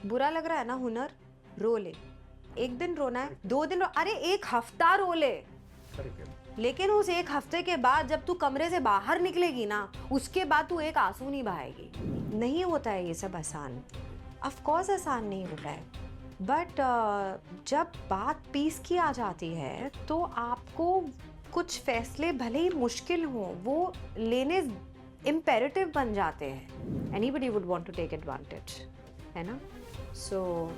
बुरा लग रहा है ना हुनर, रो ले। एक दिन रोना है, 2 दिन अरे 1 हफ्ता रो ले। लेकिन उस 1 हफ्ते के बाद जब तू कमरे से बाहर निकलेगी ना, उसके बाद तू एक आंसू नहीं बहाएगी। नहीं होता है ये सब आसान। ऑफ कोर्स आसान नहीं होता है। बट जब बात पीस की आ जाती है तो आपको कुछ फैसले भले ही मुश्किल हों, वो लेने इम्पेरेटिव बन जाते हैं। Anybody would want to take advantage, है ना? सो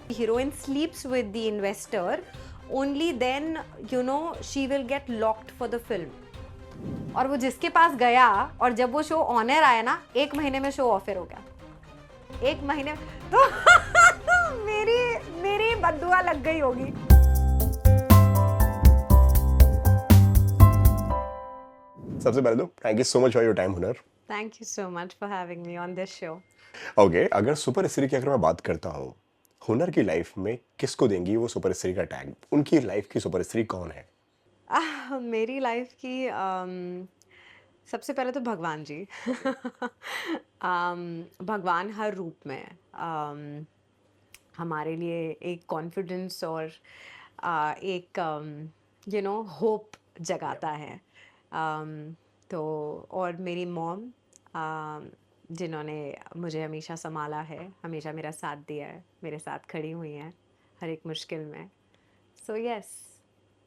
heroine sleeps with the investor, only then she will get locked for the film. और वो जिसके पास गया और जब वो शो ऑन एयर आया ना, 1 महीने में शो ऑफ एयर हो गया। 1 महीने तो मेरी मेरी बद्दुआ लग गई होगी। सबसे पहले तो thank you so much for your time Hunar. Thank you so much for having me on this show. Okay, अगर सुपर स्त्री की अगर मैं बात करता हूँ, हुनर की लाइफ में किसको देंगी वो सुपर स्त्री का टैग? उनकी लाइफ की सुपर स्त्री कौन है? मेरी लाइफ की सबसे पहले तो भगवान जी। भगवान हर रूप में हमारे लिए एक कॉन्फिडेंस और एक होप जगाता है। तो और मेरी मॉम जिन्होंने मुझे हमेशा संभाला है, हमेशा मेरा साथ दिया है, मेरे साथ खड़ी हुई हैं हर एक मुश्किल में। So yes,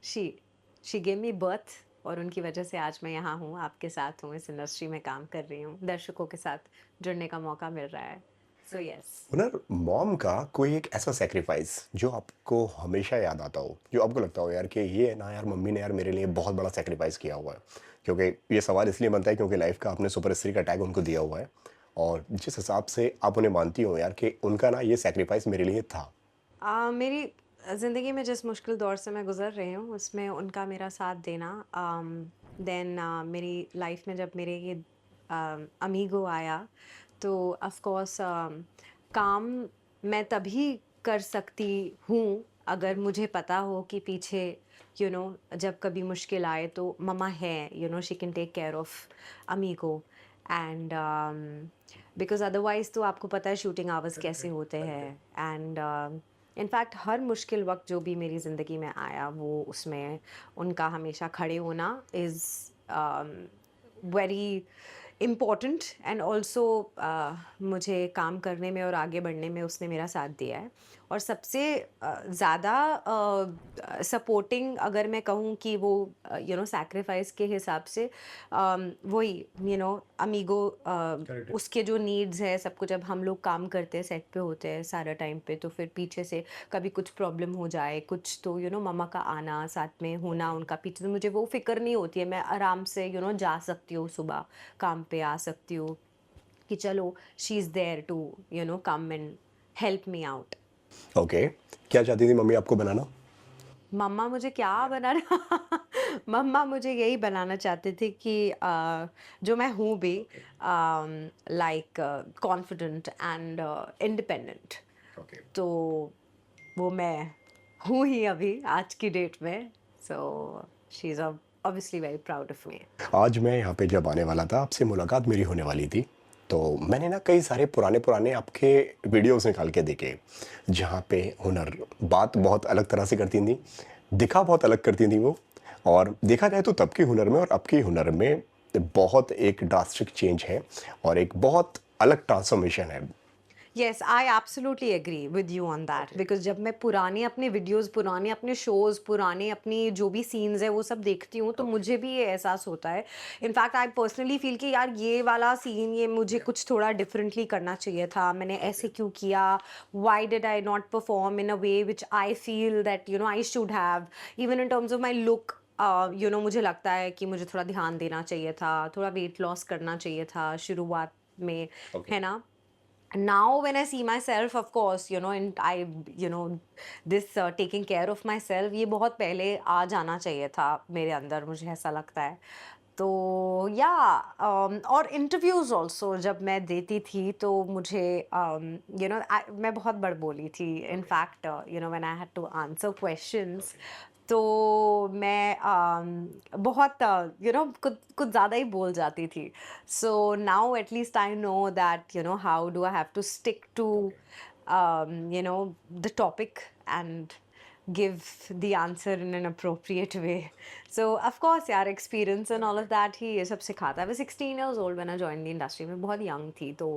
she gave me birth और उनकी वजह से आज मैं यहाँ हूँ, आपके साथ हूँ, इस इंडस्ट्री में काम कर रही हूँ, दर्शकों के साथ जुड़ने का मौका मिल रहा है। So yes. हुनर, मॉम का कोई एक ऐसा सेक्रीफाइस जो आपको हमेशा याद आता हो, जो आपको लगता हो यार कि ये ना यार मम्मी ने यार मेरे लिए बहुत बड़ा सेक्रीफाइस किया हुआ है? क्योंकि ये सवाल इसलिए बनता है क्योंकि लाइफ का आपने सुपर स्त्री का टैग उनको दिया हुआ है, और जिस हिसाब से आप उन्हें मानती हो यार कि उनका ना ये सेक्रीफाइस मेरे लिए था। मेरी ज़िंदगी में जिस मुश्किल दौर से मैं गुज़र रही हूँ उसमें उनका मेरा साथ देना। देन मेरी लाइफ में जब मेरे ये अमीगो आया तो ऑफ कोर्स काम मैं तभी कर सकती हूँ अगर मुझे पता हो कि पीछे जब कभी मुश्किल आए तो मम्मा है, she can take care of Amigo. And because otherwise तो आपको पता है शूटिंग आवर्स कैसे होते हैं। एंड इनफैक्ट हर मुश्किल वक्त जो भी मेरी ज़िंदगी में आया वो उसमें उनका हमेशा खड़े होना is very important. And also मुझे काम करने में और आगे बढ़ने में उसने मेरा साथ दिया है। और सबसे ज़्यादा सपोर्टिंग अगर मैं कहूँ कि वो सैक्रिफाइस के हिसाब से वही अमीगो उसके जो नीड्स है सब कुछ। जब हम लोग काम करते हैं सेट पे होते हैं सारा टाइम पे तो फिर पीछे से कभी कुछ प्रॉब्लम हो जाए कुछ तो मम्मा का आना साथ में होना उनका पीछे, तो मुझे वो फिक्र नहीं होती है। मैं आराम से जा सकती हूँ, सुबह काम पे आ सकती हूँ कि चलो she is there to come and help me out. Okay, क्या चाहती थी मम्मी आपको बनाना? मम्मा मुझे क्या बनाना मम्मा मुझे यही बनाना चाहते थे कि जो मैं हूँ भी लाइक कॉन्फिडेंट एंड इंडिपेंडेंट। तो वो मैं हूँ ही अभी आज की डेट में। So she is obviously very proud of me. आज मैं यहाँ पे जब आने वाला था, आपसे मुलाकात मेरी होने वाली थी, तो मैंने ना कई सारे पुराने पुराने आपके वीडियोस निकाल के देखे, जहाँ पे हुनर बात बहुत अलग तरह से करती थी, दिखा बहुत अलग करती थी वो। और देखा जाए तो तब की हुनर में और अब की हुनर में बहुत एक ड्रास्टिक चेंज है और एक बहुत अलग ट्रांसफॉर्मेशन है। Yes, I absolutely agree with you on that. Because जब मैं पुराने अपने वीडियोस, पुराने अपने शोज़, पुराने अपनी जो भी सीन्स है वो सब देखती हूँ तो मुझे भी ये एहसास होता है। इनफैक्ट आई पर्सनली फील कि यार ये वाला सीन ये मुझे कुछ थोड़ा डिफरेंटली करना चाहिए था, मैंने ऐसे क्यों किया, why did I not perform in a way which I feel that I should have. Even in terms of my look मुझे लगता है कि मुझे थोड़ा ध्यान देना चाहिए था, थोड़ा वेट लॉस करना चाहिए था शुरुआत में, है ना? Now when I see myself, of course, and I this taking care of myself ये बहुत पहले आ जाना चाहिए था मेरे अंदर, मुझे ऐसा लगता है। तो या और इंटरव्यूज़ ऑल्सो जब मैं देती थी तो मुझे मैं बहुत बड़बोली थी, in fact when I had to answer questions तो मैं बहुत कुछ कुछ ज़्यादा ही बोल जाती थी. So now at least I know that how do I have to stick to the topic and give the answer in an appropriate way. So of course यार experience and all of that ही ये सब सिखाता है. I was 16 years old when I joined the industry. मैं बहुत young थी तो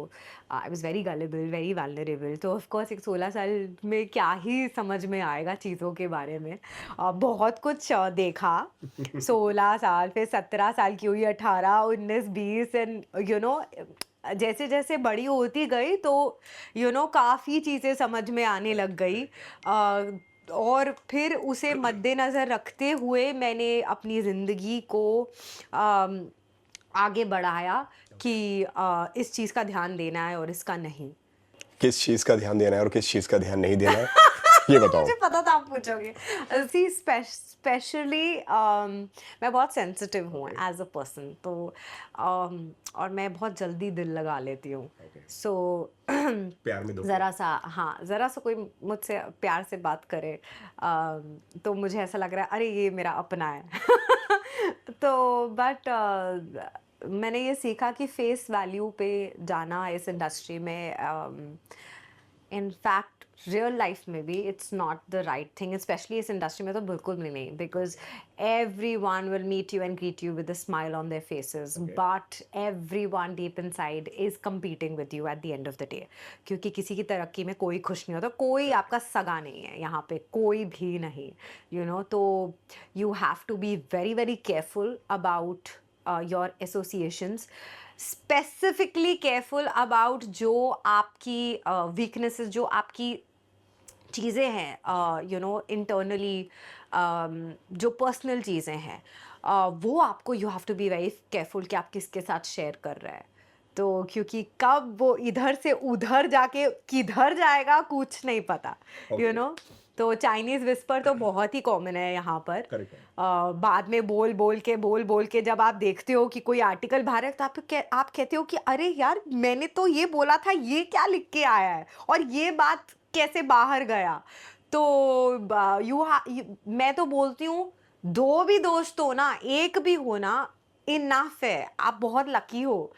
I was very gullible, very vulnerable. तो of course एक 16 साल में क्या ही समझ में आएगा चीज़ों के बारे में. बहुत कुछ देखा. 16 साल फिर 17 साल की हुई, 18, 19, 20 एंड जैसे जैसे बड़ी होती गई तो काफ़ी चीज़ें समझ में आने लग गई. और फिर उसे मद्देनज़र रखते हुए मैंने अपनी ज़िंदगी को अम, आगे बढ़ाया कि इस चीज़ का ध्यान देना है और इसका नहीं. किस चीज़ का ध्यान देना है और किस चीज़ का ध्यान नहीं देना है, ये बताओ. मुझे पता था आप पूछोगे. सी स्पेशली मैं बहुत सेंसिटिव हूँ एज अ पर्सन. तो और मैं बहुत जल्दी दिल लगा लेती हूँ. सो प्यार में ज़रा सा कोई मुझसे प्यार से बात करे तो मुझे ऐसा लग रहा है अरे ये मेरा अपना है. तो बट मैंने ये सीखा कि फेस वैल्यू पे जाना इस इंडस्ट्री में इनफैक्ट रियल लाइफ में भी it's not the right thing. Specially इस इंडस्ट्री में तो बिल्कुल भी नहीं, because everyone will meet you and greet you with a smile on their faces, but everyone deep inside is competing with you at the end of the day. क्योंकि किसी की तरक्की में कोई खुश नहीं होता. कोई आपका सगा नहीं है यहाँ पे, कोई भी नहीं. तो you have to be very very careful about your associations, specifically careful about जो आपकी वीकनेसेस, जो आपकी चीज़ें हैं इंटरनली, जो पर्सनल चीज़ें हैं वो आपको you have to be very careful कि आप किसके साथ शेयर कर रहे हैं. तो क्योंकि कब वो इधर से उधर जाके किधर जाएगा कुछ नहीं पता. तो चाइनीज़ विस्पर तो बहुत ही कॉमन है यहाँ पर. बाद में बोल बोल के जब आप देखते हो कि कोई आर्टिकल बाहर है तो आप कहते हो कि अरे यार मैंने तो ये बोला था, ये क्या लिख के आया है और ये बात कैसे बाहर गया. तो मैं तो बोलती हूँ 2 भी दोस्त हो ना, 1 भी हो ना, इनफ है. आप बहुत लकी हो.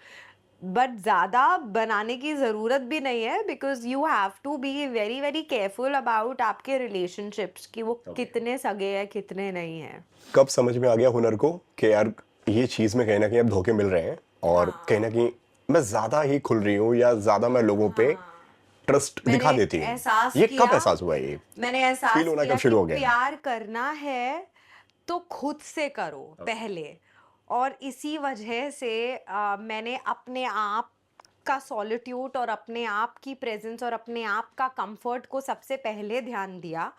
बट ज़्यादा बनाने की ज़रूरत भी नहीं है, because you have to be very very careful about आपके रिलेशनशिप्स कि वो कितने सगे हैं कितने नहीं हैं. कब समझ में आ गया हुनर को कि यार ये चीज़ में कहीं ना कहीं अब धोखे मिल रहे हैं और कहीं ना कहीं मैं ज़्यादा ही खुल रही हूँ या ज़्यादा मैं लोगों पे ट्रस्ट दिखा देती हूँ. ये कब एहसास हुआ? ये मैंने एहसास फील होना किया कब शुरू हो कि गया? प्यार करना है तो खुद से करो पहले. और इसी वजह से मैंने अपने आप का सॉलिट्यूड और अपने आप की प्रेजेंस और अपने आप का कंफर्ट को सबसे पहले ध्यान दिया.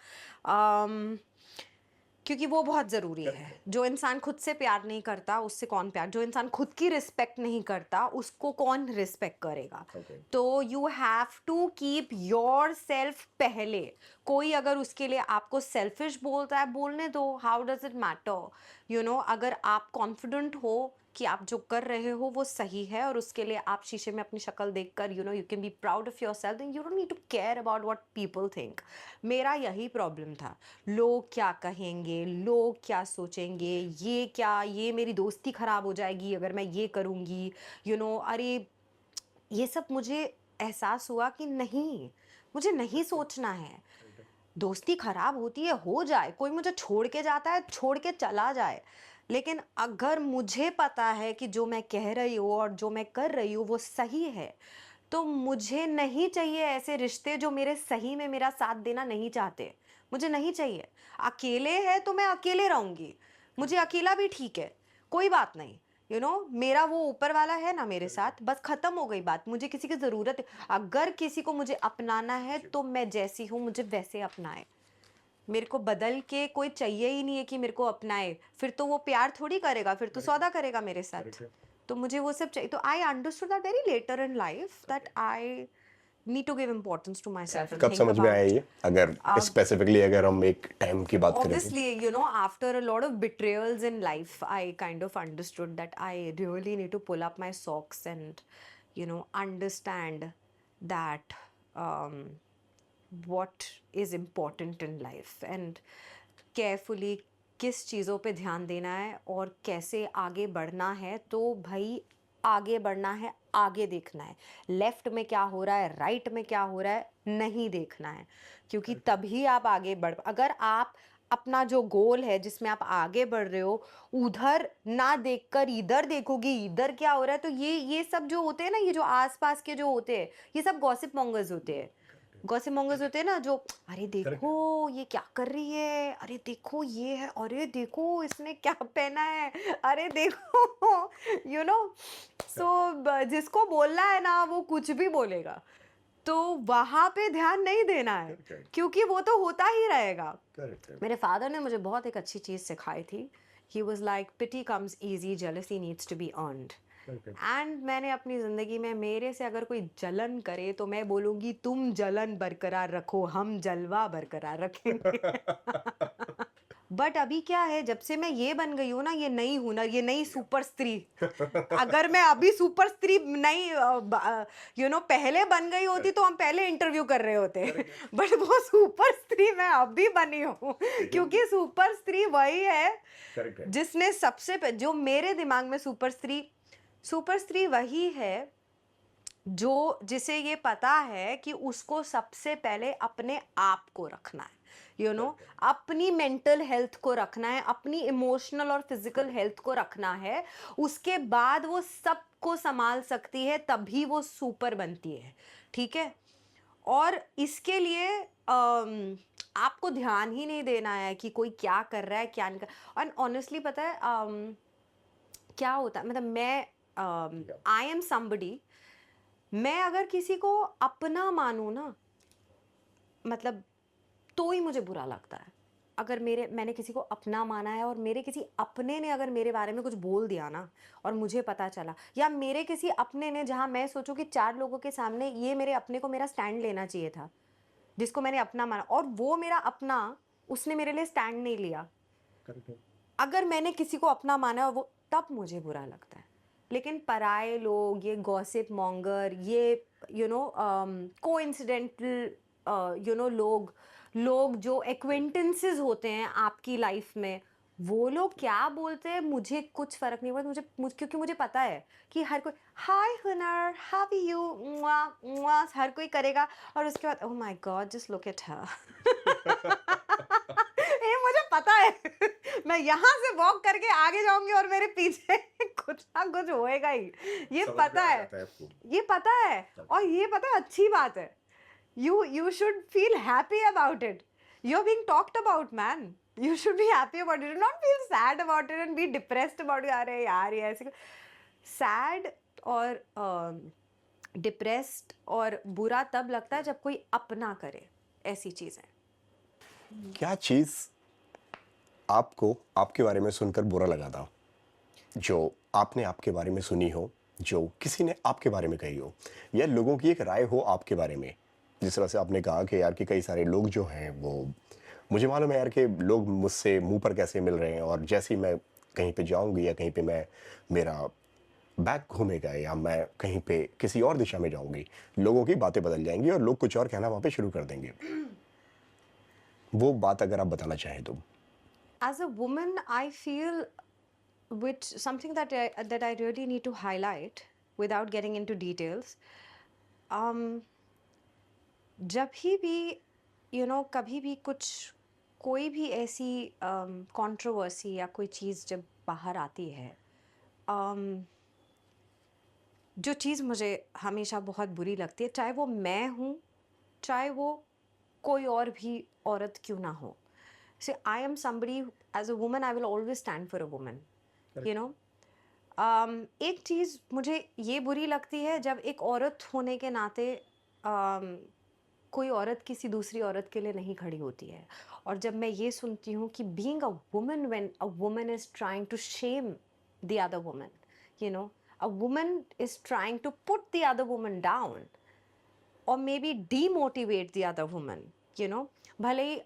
क्योंकि वो बहुत ज़रूरी है. जो इंसान खुद से प्यार नहीं करता उससे कौन प्यार, जो इंसान खुद की रिस्पेक्ट नहीं करता उसको कौन रिस्पेक्ट करेगा. तो you have to keep yourself पहले. कोई अगर उसके लिए आपको सेल्फिश बोलता है, बोलने दो, हाउ डज इट मैटर. अगर आप कॉन्फिडेंट हो कि आप जो कर रहे हो वो सही है और उसके लिए आप शीशे में अपनी शक्ल देखकर you can be proud of yourself, then you don't need to care about what people think. मेरा यही प्रॉब्लम था. लोग क्या कहेंगे, लोग क्या सोचेंगे, ये मेरी दोस्ती खराब हो जाएगी अगर मैं ये करूँगी. अरे ये सब मुझे एहसास हुआ कि नहीं, मुझे नहीं सोचना है. दोस्ती खराब होती है, हो जाए, कोई मुझे छोड़ के जाता है, छोड़ के चला जाए. लेकिन अगर मुझे पता है कि जो मैं कह रही हूँ और जो मैं कर रही हूँ वो सही है, तो मुझे नहीं चाहिए ऐसे रिश्ते जो मेरे सही में मेरा साथ देना नहीं चाहते. मुझे नहीं चाहिए. अकेले है तो मैं अकेले रहूँगी, मुझे अकेला भी ठीक है, कोई बात नहीं. मेरा वो ऊपर वाला है ना मेरे साथ, बस खत्म हो गई बात. मुझे किसी की ज़रूरत है. अगर किसी को मुझे अपनाना है तो मैं जैसी हूँ मुझे वैसे अपनाए. मेरे को बदल के कोई चाहिए ही नहीं है कि मेरे को अपनाए. फिर तो वो प्यार थोड़ी करेगा, फिर तो सौदा करेगा मेरे साथ. तो मुझे वो सब चाहिए. तो I understood that very later in life that I need to give importance to myself and कब think समझ में आया about ये, अगर स्पेसिफिकली अगर हम एक टाइम की बात करें तो? obviously, you know, after a lot of betrayals in life, I kind of understood that I really need to pull up my socks and, you know, understand that what is important in life and carefully किस चीज़ों पे ध्यान देना है और कैसे आगे बढ़ना है। तो भाई आगे बढ़ना है, आगे देखना है, लेफ्ट में क्या हो रहा है, राइट में क्या हो रहा है नहीं देखना है, क्योंकि तभी आप आगे बढ़। अगर आप अपना जो गोल है जिसमें आप आगे बढ़ रहे हो उधर ना देखकर इधर देखोगे इधर क्या हो रहा है, तो ये सब जो होते हैं ना, ये जो आसपास के जो होते हैं, ये सब गॉसिप मॉन्गर्स होते हैं। गॉसिप मॉन्गर्स होते हैं ना, जो अरे देखो ये क्या कर रही है, अरे देखो ये है, अरे देखो इसने क्या पहना है, अरे देखो यू नो। सो जिसको बोलना है ना वो कुछ भी बोलेगा, तो वहां पे ध्यान नहीं देना है, क्योंकि वो तो होता ही रहेगा। मेरे फादर ने मुझे बहुत एक अच्छी चीज सिखाई थी। He was like pity comes easy, jealousy needs to be earned. And मैंने अपनी ज़िंदगी में, मेरे से अगर कोई जलन करे तो मैं बोलूँगी तुम जलन बरकरार रखो, हम जलवा बरकरार रखेंगे। बट अभी क्या है, जब से मैं ये बन गई हूँ ना, ये नई हुनर, ये नई सुपर स्त्री, अगर मैं अभी सुपर स्त्री नई पहले बन गई होती तो हम पहले इंटरव्यू कर रहे होते। बट वो सुपर स्त्री मैं अभी बनी हूँ, क्योंकि सुपर स्त्री वही है जिसने जो मेरे दिमाग में सुपर स्त्री वही है जो जिसे ये पता है कि उसको सबसे पहले अपने आप को रखना है, यू नो, अपनी मेंटल हेल्थ को रखना है, अपनी इमोशनल और फिजिकल हेल्थ को रखना है, उसके बाद वो सबको संभाल सकती है, तभी वो सुपर बनती है। ठीक है, और इसके लिए आपको ध्यान ही नहीं देना है कि कोई क्या कर रहा है क्या नहीं कर। और ऑनेस्टली पता है क्या होता है, मतलब मैं आई एम समबडी, मैं अगर किसी को अपना मानूं ना, मतलब तो ही मुझे बुरा लगता है। अगर मैंने किसी को अपना माना है और मेरे किसी अपने ने अगर मेरे बारे में कुछ बोल दिया ना और मुझे पता चला, या मेरे किसी अपने ने, जहां मैं सोचूं कि 4 लोगों के सामने ये मेरे अपने को मेरा स्टैंड लेना चाहिए था, जिसको मैंने अपना माना, और वो मेरा अपना उसने मेरे लिए स्टैंड नहीं लिया, अगर मैंने किसी को अपना माना है वो, तब मुझे बुरा लगता है। लेकिन पराए लोग, ये गॉसिप मॉन्गर, ये कोइंसिडेंटल लोग जो एक्वेंटेंसेस होते हैं आपकी लाइफ में, वो लोग क्या बोलते हैं मुझे कुछ फर्क नहीं पड़ता। क्योंकि मुझे पता है कि हर कोई हाय हुनर, हाउ आर यू, हर कोई करेगा, और उसके बाद oh my God just look at her. ये मुझे पता है। मैं यहाँ से वॉक करके आगे जाऊंगी और मेरे पीछे कुछ ना कुछ होएगा ही, ये पता है, ये पता है, और ये पता है अच्छी बात है। You should feel happy about it. You're being talked about, man. You should be happy about it. Do not feel sad about it and be depressed about it. अरे यार ये ऐसे sad और depressed और बुरा तब लगता है जब कोई अपना करे ऐसी चीजें। क्या चीज़ आपको आपके बारे में सुनकर बुरा लगा था, जो आपने आपके बारे में सुनी हो, जो किसी ने आपके बारे में कही हो, या लोगों की एक राय हो आपके बारे में? जिस तरह से आपने कहा कि यार कि कई सारे लोग जो हैं वो, मुझे मालूम है यार कि लोग मुझसे मुंह पर कैसे मिल रहे हैं, और जैसे ही मैं कहीं पे जाऊंगी या कहीं पे मेरा बैग घूमेगा या मैं कहीं पे किसी और दिशा में जाऊंगी, लोगों की बातें बदल जाएंगी और लोग कुछ और कहना वहाँ पे शुरू कर देंगे। वो बात अगर आप बताना चाहें तो। As a woman, I feel, which something that I really need to highlight without getting into details. जब भी कभी भी कोई भी ऐसी कंट्रोवर्सी या कोई चीज़ जब बाहर आती है, जो चीज़ मुझे हमेशा बहुत बुरी लगती है, चाहे वो मैं हूँ, चाहे वो कोई और भी औरत क्यों ना हो। See, I am somebody, as a woman, I will always stand for a woman. You know? एक चीज़ मुझे ये बुरी लगती है जब एक औरत होने के नाते कोई औरत किसी दूसरी औरत के लिए नहीं खड़ी होती है। और जब मैं ये सुनती हूँ कि being a woman, when a woman is trying to shame the other woman, a woman is trying to put the other woman down, or maybe demotivate the other woman, you know. भले ही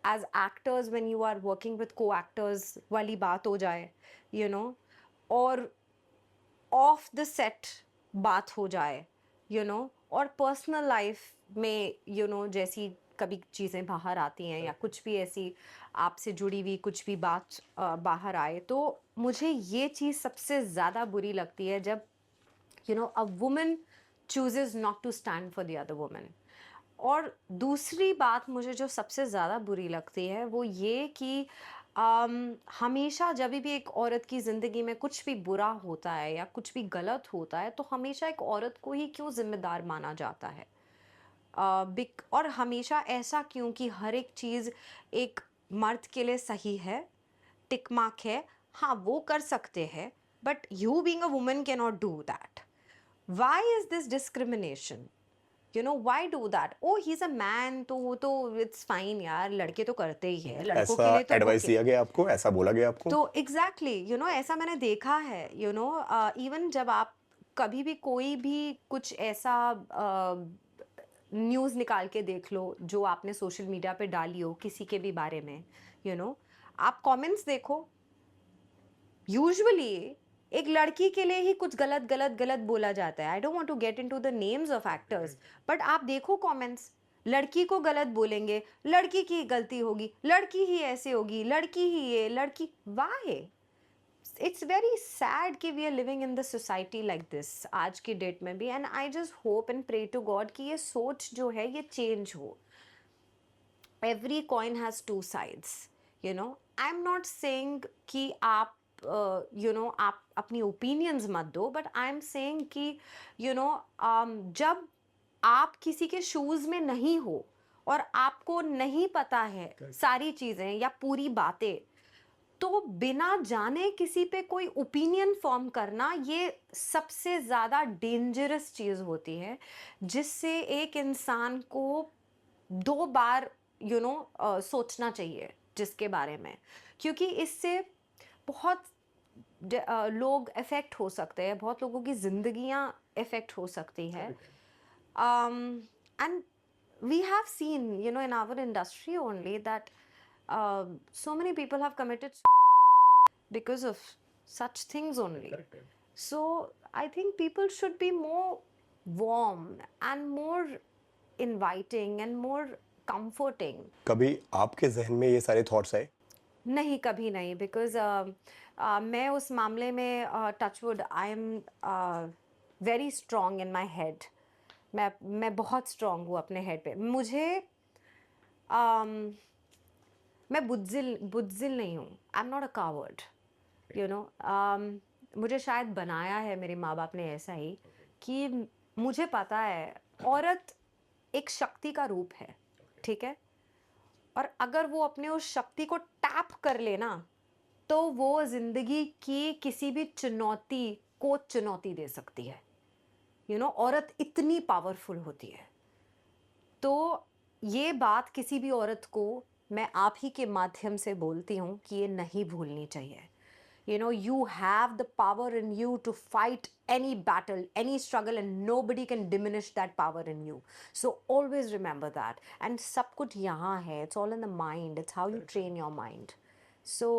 as actors when you are working with co-actors वाली बात हो जाए, you know, और of the set बात हो जाए, you know, और पर्सनल लाइफ में, यू नो, जैसी कभी चीज़ें बाहर आती हैं या कुछ भी ऐसी आपसे जुड़ी हुई कुछ भी बात बाहर आए, तो मुझे ये चीज़ सबसे ज़्यादा बुरी लगती है जब, you know, a woman chooses not to stand for the other woman. और दूसरी बात मुझे जो सबसे ज़्यादा बुरी लगती है वो ये कि हमेशा जब भी एक औरत की ज़िंदगी में कुछ भी बुरा होता है या कुछ भी गलत होता है तो हमेशा एक औरत को ही क्यों जिम्मेदार माना जाता है। और हमेशा ऐसा क्यों कि हर एक चीज़ एक मर्द के लिए सही है, टिक मार्क है, हाँ वो कर सकते हैं, but you being a woman cannot do that. Why is this discrimination? You know, why do that? Oh he is a man, तो वो तो इट्स फाइन यार, लड़के तो करते ही है, लड़कों ऐसा के लिए तो एडवाइस ओके। दिया गया आपको, ऐसा बोला गया आपको? तो एग्जैक्टली, यू नो, ऐसा मैंने देखा है, यू नो, इवन जब आप कभी भी कोई भी कुछ ऐसा न्यूज़ निकाल के देख लो जो आपने सोशल मीडिया पे डाली हो किसी के भी बारे में, यू नो, आप कमेंट्स देखो, यूजुअली एक लड़की के लिए ही कुछ गलत गलत गलत बोला जाता है। I don't want to get into the names of actors, but आप देखो कमेंट्स, लड़की को गलत बोलेंगे, लड़की की गलती होगी, लड़की ही ऐसे होगी, लड़की ही ये, लड़की, वाई? इट्स वेरी सैड कि we are living in the society like this आज की डेट में भी। And I just hope and pray to God कि ये सोच जो है ये चेंज हो। every coin has two sides, you know. I'm not saying कि आप you know, आप अपनी opinions मत दो, but I'm saying कि, you know, जब आप किसी के shoes में नहीं हो और आपको नहीं पता है सारी चीज़ें या पूरी बातें, तो बिना जाने किसी पे कोई ओपिनियन फॉर्म करना ये सबसे ज़्यादा डेंजरस चीज़ होती है, जिससे एक इंसान को दो बार, यू नो, सोचना चाहिए जिसके बारे में, क्योंकि इससे बहुत लोग अफेक्ट हो सकते हैं, बहुत लोगों की जिंदगियां अफेक्ट हो सकती है। And we have seen, you know, in our industry only that so many people have committed because of such things only. So I think people should be more warm and more inviting and more comforting. कभी आपके जहन में ये सारे thoughts आए? नहीं, कभी नहीं, बिकॉज मैं उस मामले में touch wood I am very strong in my head. मैं बहुत स्ट्रॉन्ग हूँ अपने हेड पे। मुझे मैं बुज़दिल नहीं हूँ। आई am not a coward, you know. मुझे शायद बनाया है मेरे माँ बाप ने ऐसा ही कि मुझे पता है औरत एक शक्ति का रूप है, ठीक है, और अगर वो अपने उस शक्ति को टैप कर लेना तो वो जिंदगी की किसी भी चुनौती को चुनौती दे सकती है, यू नो। औरत इतनी पावरफुल होती है। तो ये बात किसी भी औरत को मैं आप ही के माध्यम से बोलती हूँ कि ये नहीं भूलनी चाहिए। You know, you have the power in you to fight any battle, any struggle, and nobody can diminish that power in you. So always remember that. And सब कुछ यहाँ है. It's all in the mind. It's how you train your mind. So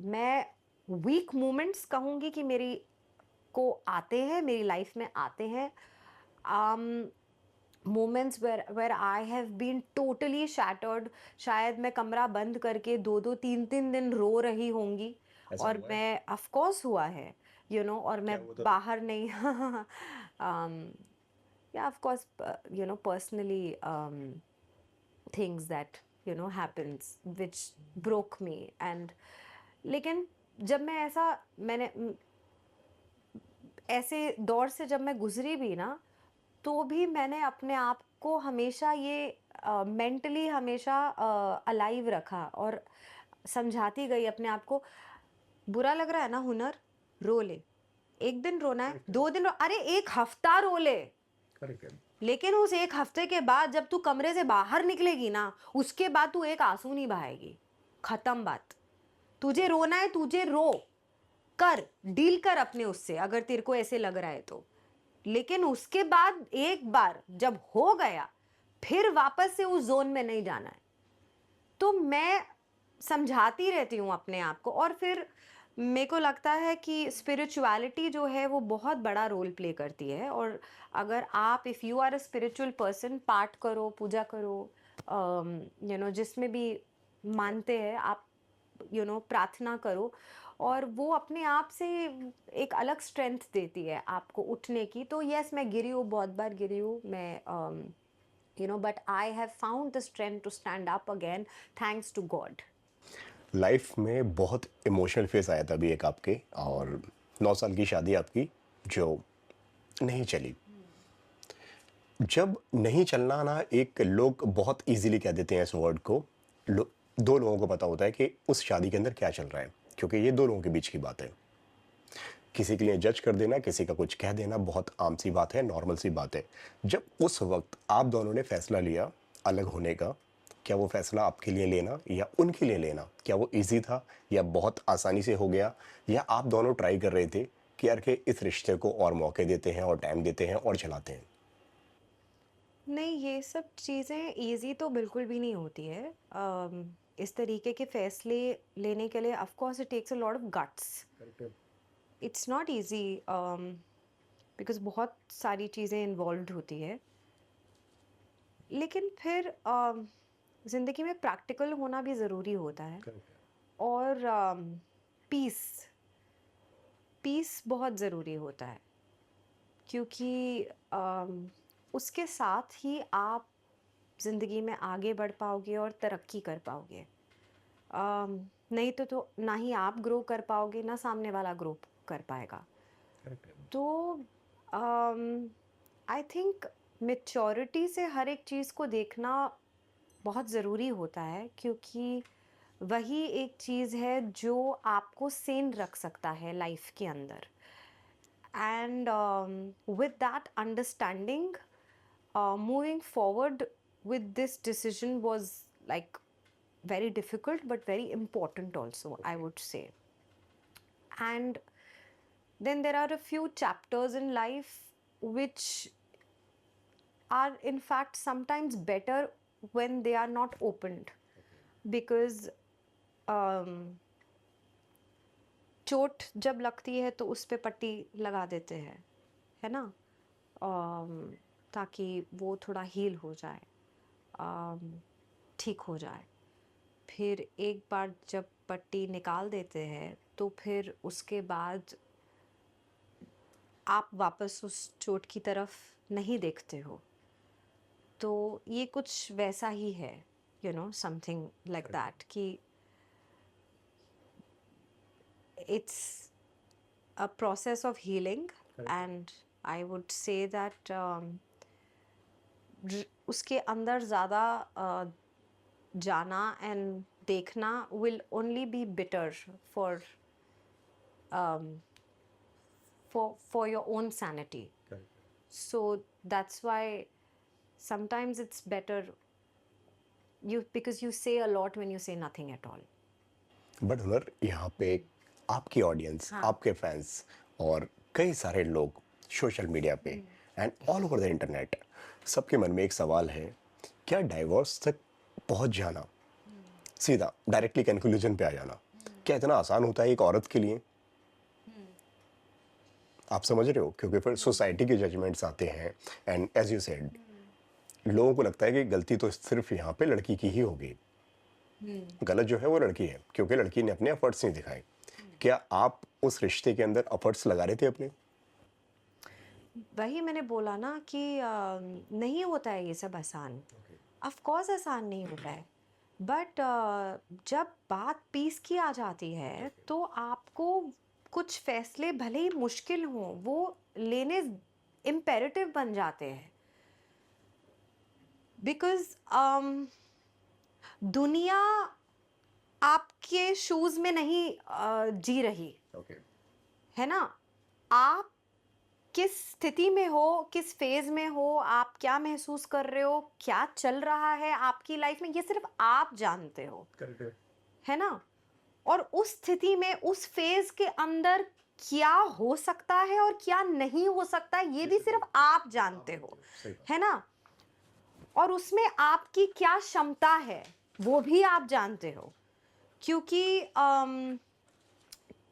मैं weak moments कहूँगी कि मेरी को आते हैं, मेरी लाइफ में आते हैं. Moments where I have been totally shattered. शायद मैं कमरा बंद करके 2-2, 3-3 दिन रो रही होंगी, और मैं ऑफ कोर्स हुआ है, यू नो, और मैं बाहर नहीं या of course, you know, personally things that, you no, happens which broke me. And लेकिन जब मैं मैंने ऐसे दौर से जब मैं गुजरी भी ना, तो भी मैंने अपने आप को हमेशा ये मेंटली हमेशा अलाइव रखा और समझाती गई अपने आप को, बुरा लग रहा है ना हुनर, रो ले। एक दिन रोना है, 2 दिन अरे 1 हफ्ता रो ले, लेकिन उस 1 हफ्ते के बाद जब तू कमरे से बाहर निकलेगी ना, उसके बाद तू एक आंसू नहीं बहाएगी। खत्म बात। तुझे रोना है, तुझे रो कर, डील कर अपने उससे, अगर तेरे को ऐसे लग रहा है तो। लेकिन उसके बाद एक बार जब हो गया फिर वापस से उस जोन में नहीं जाना है। तो मैं समझाती रहती हूँ अपने आप को, और फिर मेरे को लगता है कि स्पिरिचुअलिटी जो है वो बहुत बड़ा रोल प्ले करती है। और अगर आप, if you are a spiritual person, पाठ करो, पूजा करो, जिसमें भी मानते हैं आप, प्रार्थना करो, और वो अपने आप से एक अलग स्ट्रेंथ देती है आपको उठने की। तो यस, मैं गिरी हूँ, बहुत बार गिरी हूँ मैं, but I have found the strength to stand up again, thanks to God. Life में बहुत इमोशनल फेस आया था अभी एक आपके, और 9 साल की शादी आपकी जो नहीं चली। जब नहीं चलना ना, एक लोग बहुत इजीली कह देते हैं इस वर्ड को। दो लोगों को पता होता है कि उस शादी के अंदर क्या चल रहा है, क्योंकि ये दो लोगों के बीच की बात है। किसी के लिए जज कर देना, किसी का कुछ कह देना बहुत आम सी बात है, नॉर्मल सी बात है। जब उस वक्त आप दोनों ने फैसला लिया अलग होने का, क्या वो फैसला आपके लिए लेना या उनके लिए लेना, क्या वो इजी था या बहुत आसानी से हो गया, या आप दोनों ट्राई कर रहे थे कि यार कि इस रिश्ते को और मौके देते हैं और टाइम देते हैं और चलाते हैं? नहीं, ये सब चीज़ें इजी तो बिल्कुल भी नहीं होती है। इस तरीके के फैसले लेने के लिए of course it takes a lot of guts. It's not easy, because बहुत सारी चीज़ें इन्वॉल्व होती है। लेकिन फिर ज़िंदगी में प्रैक्टिकल होना भी ज़रूरी होता है। और पीस पीस बहुत ज़रूरी होता है, क्योंकि उसके साथ ही आप ज़िंदगी में आगे बढ़ पाओगे और तरक्की कर पाओगे। नहीं तो ना ही आप ग्रो कर पाओगे, ना सामने वाला ग्रो कर पाएगा। तो आई थिंक मैच्योरिटी से हर एक चीज़ को देखना बहुत ज़रूरी होता है, क्योंकि वही एक चीज़ है जो आपको सेन रख सकता है लाइफ के अंदर। And with that understanding, moving forward with this decision was like very difficult but very important also, I would say. And then there are a few chapters in life which are in fact sometimes better when they are not opened, because um, चोट जब लगती है तो उस पे पट्टी लगा देते हैं, है ना, ताकि वो थोड़ा हील हो जाए, ठीक हो जाए। फिर एक बार जब पट्टी निकाल देते हैं तो फिर उसके बाद आप वापस उस चोट की तरफ नहीं देखते हो। तो ये कुछ वैसा ही है, समथिंग लाइक दैट, कि it's a process of healing. And I would say that उसके अंदर ज़्यादा जाना एंड देखना will only be bitter for um, for your own sanity. So that's why sometimes it's better because you say a lot when you say nothing at all. But हुनर, यहाँ पे आपकी audience, आपके फैंस और कई सारे लोग सोशल मीडिया पे and all over the internet, सबके मन में एक सवाल है, क्या डाइवोर्स तक पहुंच जाना, सीधा डायरेक्टली कंक्लूजन पे आ जाना, क्या इतना आसान होता है एक औरत के लिए? आप समझ रहे हो, क्योंकि फिर सोसाइटी के जजमेंट्स आते हैं एंड एज यू सेड, लोगों को लगता है कि गलती तो सिर्फ यहाँ पे लड़की की ही होगी, गलत जो है वो लड़की है, क्योंकि लड़की ने अपने एफर्ट्स नहीं दिखाए। क्या आप उस रिश्ते के अंदर एफर्ट्स लगा रहे थे अपने? वही मैंने बोला ना कि नहीं होता है ये सब आसान। ऑफ कोर्स आसान नहीं होता है, बट जब बात पीस की आ जाती है तो आपको कुछ फैसले भले ही मुश्किल हों वो लेने इम्पेरेटिव बन जाते हैं, बिकॉज दुनिया आपके शूज में नहीं जी रही है ना। आप किस स्थिति में हो, किस फेज में हो, आप क्या महसूस कर रहे हो, क्या चल रहा है आपकी लाइफ में, ये सिर्फ आप जानते हो, है ना। और उस स्थिति में, उस फेज के अंदर क्या हो सकता है और क्या नहीं हो सकता है ये भी सिर्फ आप जानते हो, है ना? और उसमें आपकी क्या क्षमता है वो भी आप जानते हो, क्योंकि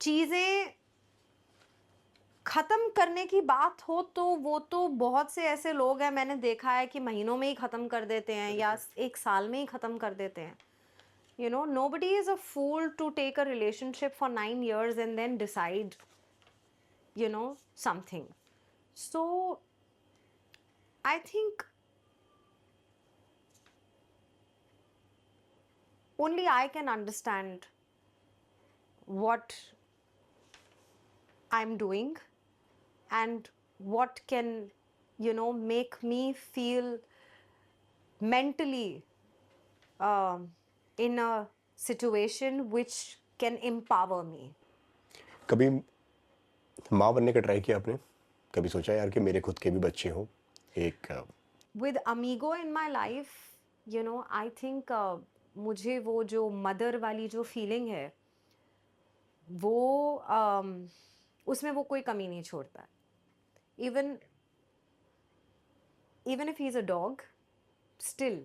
चीज़ें ख़त्म करने की बात हो तो वो तो बहुत से ऐसे लोग हैं, मैंने देखा है कि महीनों में ही ख़त्म कर देते हैं या एक साल में ही ख़त्म कर देते हैं. You know, nobody is a fool to take a relationship for 9 years and then decide, you know, something. So, I think only I can understand what I'm doing and what can, you know, make me feel mentally in a situation which can empower me. कभी माँ बनने का try किया आपने? कभी सोचा यार कि मेरे खुद के भी बच्चे हों? एक With Amigo in my life, you know, I think मुझे वो जो मदर वाली जो फीलिंग है वो उसमें वो कोई कमी नहीं छोड़ता है. Even even if he's a dog, still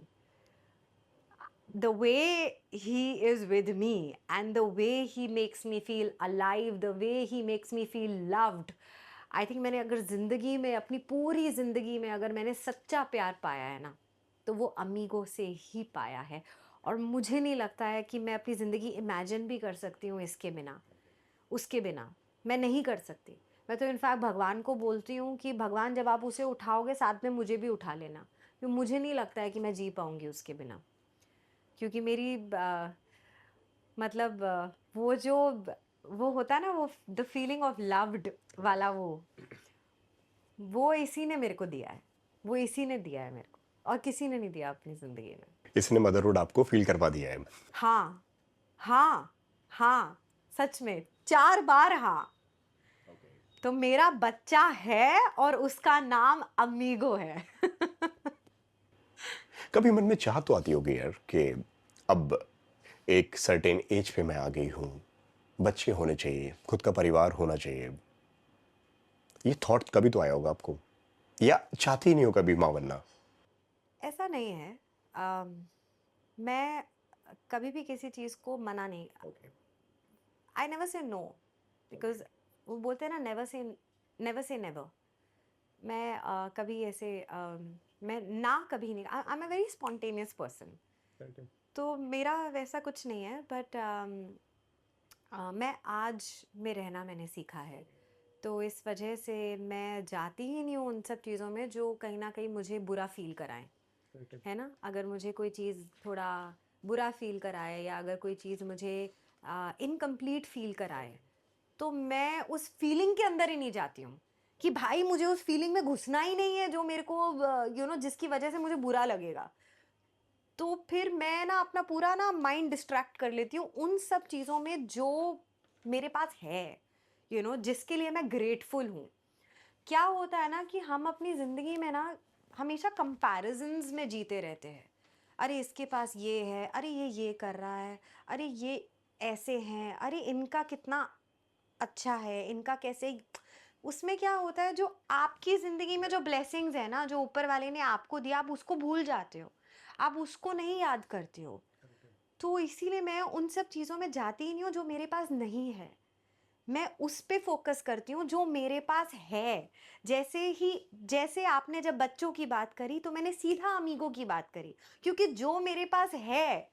the way he is with me and the way he makes me feel alive, the way he makes me feel loved, I think मैंने अगर ज़िंदगी में अपनी पूरी ज़िंदगी में अगर मैंने सच्चा प्यार पाया है ना तो वो अमीगो से ही पाया है. और मुझे नहीं लगता है कि मैं अपनी ज़िंदगी इमेजिन भी कर सकती हूँ इसके बिना, उसके बिना मैं नहीं कर सकती. मैं तो इनफैक्ट भगवान को बोलती हूँ कि भगवान जब आप उसे उठाओगे साथ में मुझे भी उठा लेना, क्योंकि मुझे नहीं लगता है कि मैं जी पाऊँगी उसके बिना. क्योंकि मेरी मतलब वो जो वो होता है ना वो द फीलिंग ऑफ लव्ड वाला वो इसी ने मेरे को दिया है, वो इसी ने दिया है मेरे को और किसी ने नहीं दिया अपनी ज़िंदगी में. इसने मदरहुड आपको फ़ील करवा दिया है। हाँ, हाँ, हाँ, सच में 4 बार हाँ. तो मेरा बच्चा है और उसका नाम अमीगो है. कभी मन में चाह तो आती होगी यार कि अब एक सर्टेन एज पे मैं आ गई हूँ, बच्चे होने चाहिए, खुद का परिवार होना चाहिए। ये थॉट कभी तो आया होगा आपको, या चाहती ही नहीं हो कभी माँ बनना? ऐसा नहीं है. मैं कभी भी किसी चीज़ को मना नहीं. I never say no, because वो बोलते हैं ना नेवर से नेवर. मैं कभी ऐसे मैं ना कभी नहीं. I am a very spontaneous person. तो मेरा वैसा कुछ नहीं है. बट मैं आज में रहना मैंने सीखा है, तो इस वजह से मैं जाती ही नहीं हूँ उन सब चीज़ों में जो कहीं ना कहीं मुझे बुरा फील कराएं, है ना? अगर मुझे कोई चीज़ थोड़ा बुरा फील कराए या अगर कोई चीज़ मुझे इनकम्प्लीट फील कराए तो मैं उस फीलिंग के अंदर ही नहीं जाती हूँ कि भाई मुझे उस फीलिंग में घुसना ही नहीं है जो मेरे को जिसकी वजह से मुझे बुरा लगेगा. तो फिर मैं ना अपना पूरा ना माइंड डिस्ट्रैक्ट कर लेती हूँ उन सब चीज़ों में जो मेरे पास है, जिसके लिए मैं ग्रेटफुल हूँ. क्या होता है ना कि हम अपनी ज़िंदगी में ना हमेशा कंपैरिजन्स में जीते रहते हैं. अरे इसके पास ये है, अरे ये कर रहा है, अरे ये ऐसे हैं, अरे इनका कितना अच्छा है, इनका कैसे. उसमें क्या होता है जो आपकी ज़िंदगी में जो ब्लेसिंग्स है ना जो ऊपर वाले ने आपको दिया आप उसको भूल जाते हो, आप उसको नहीं याद करते हो. तो इसीलिए मैं उन सब चीज़ों में जाती ही नहीं हूँ जो मेरे पास नहीं है. मैं उस पे फोकस करती हूँ जो मेरे पास है. जैसे आपने जब बच्चों की बात करी तो मैंने सीधा अमीगो की बात करी, क्योंकि जो मेरे पास है